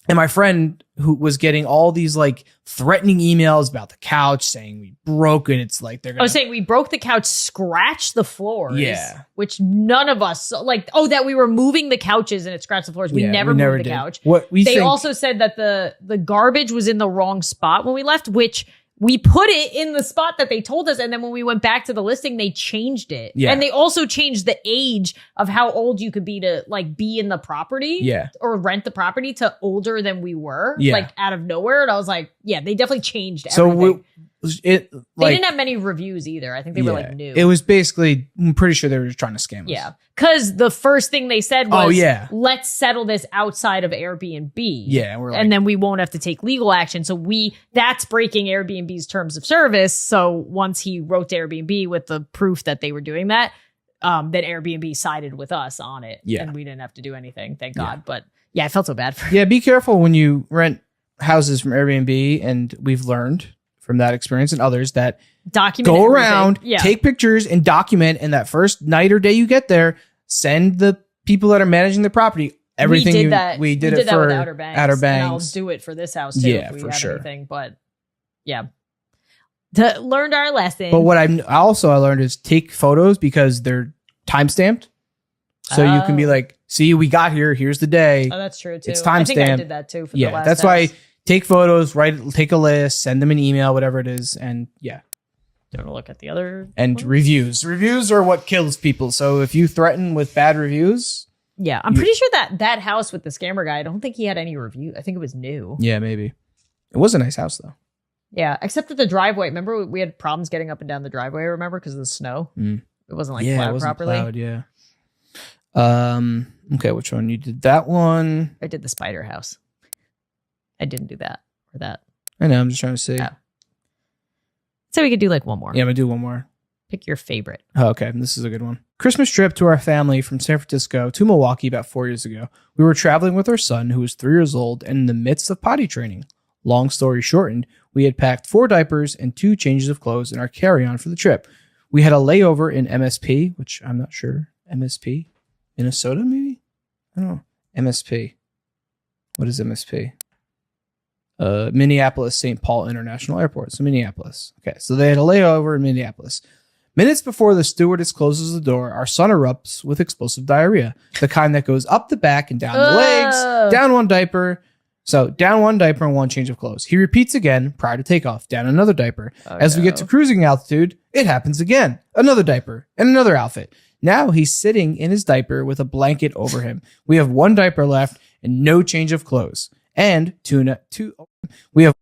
and my friend who was getting all these like threatening emails about the couch saying we broke it. It's like they're I gonna was saying we broke the couch, scratched the floors. Yeah. Which none of us like. Oh, that we were moving the couches and it scratched the floors. We Yeah, never moved the did. couch. What we They think, also said that the garbage was in the wrong spot when we left, which we put it in the spot that they told us. And then when we went back to the listing, they changed it. Yeah. And they also changed the age of how old you could be to like be in the property. Yeah. Or rent the property to older than we were. Yeah. Like out of nowhere. And I was like, yeah, they definitely changed so everything. it They like didn't have many reviews either. I think they were like new. It was basically, I'm pretty sure they were just trying to scam us. Yeah. Because the first thing they said was, Oh, yeah. let's settle this outside of Airbnb. Yeah, and we're like- and then we won't have to take legal action. So that's breaking Airbnb's terms of service. So once he wrote to Airbnb with the proof that they were doing that, then Airbnb sided with us on it. Yeah. And we didn't have to do anything. Thank God. But yeah, I felt so bad for Yeah, be careful when you rent houses from Airbnb, and we've learned from that experience and others that document go everything. around, Yeah. take pictures, and document. And that first night or day you get there, send the people that are managing the property everything. we did that. We did we it for with Outer Banks. Outer And I'll Banks. do it for this house too. Yeah, if we for have sure. anything. But yeah. Learned our lesson. But what I learned is take photos because they're time stamped. So you can be like, see, we got here. Here's the day. Oh, that's true too. It's I think I timestamped. did that too for the Yeah, last that's house. why take photos, take a list, send them an email, whatever it is. And yeah. Do you want to look at the other And ones? reviews. Reviews are what kills people. So if you threaten with bad reviews. Yeah, I'm pretty sure that house with the scammer guy, I don't think he had any review. I think it was new. Yeah, maybe. It was a nice house though. Yeah, except that the driveway. Remember, we had problems getting up and down the driveway. Remember, because of the snow. It wasn't like Yeah, it plowed wasn't properly. plowed, yeah. Okay, which one? You did that one. I did the spider house. I didn't do that or that. I know, I'm just trying to see. Oh. So we could do like one more. Yeah, I'm gonna do one more. Pick your favorite. Oh, okay, this is a good one. Christmas trip to our family from San Francisco to Milwaukee about 4 years ago. We were traveling with our son, who was 3 years old, and in the midst of potty training. Long story shortened, we had packed 4 diapers and 2 changes of clothes in our carry-on for the trip. We had a layover in MSP, which I'm not sure. MSP? Minnesota, maybe? I don't know. MSP. What is MSP? Minneapolis St. Paul International Airport. So Minneapolis. Okay, so they had a layover in Minneapolis. Minutes before the stewardess closes the door, our son erupts with explosive diarrhea, the kind that goes up the back and down the legs, down one diaper. So down one diaper and 1 change of clothes. He repeats again prior to takeoff, down another diaper. As we get to cruising altitude, it happens again. Another diaper and another outfit. Now he's sitting in his diaper with a blanket over him. We have 1 diaper left and no change of clothes. And we have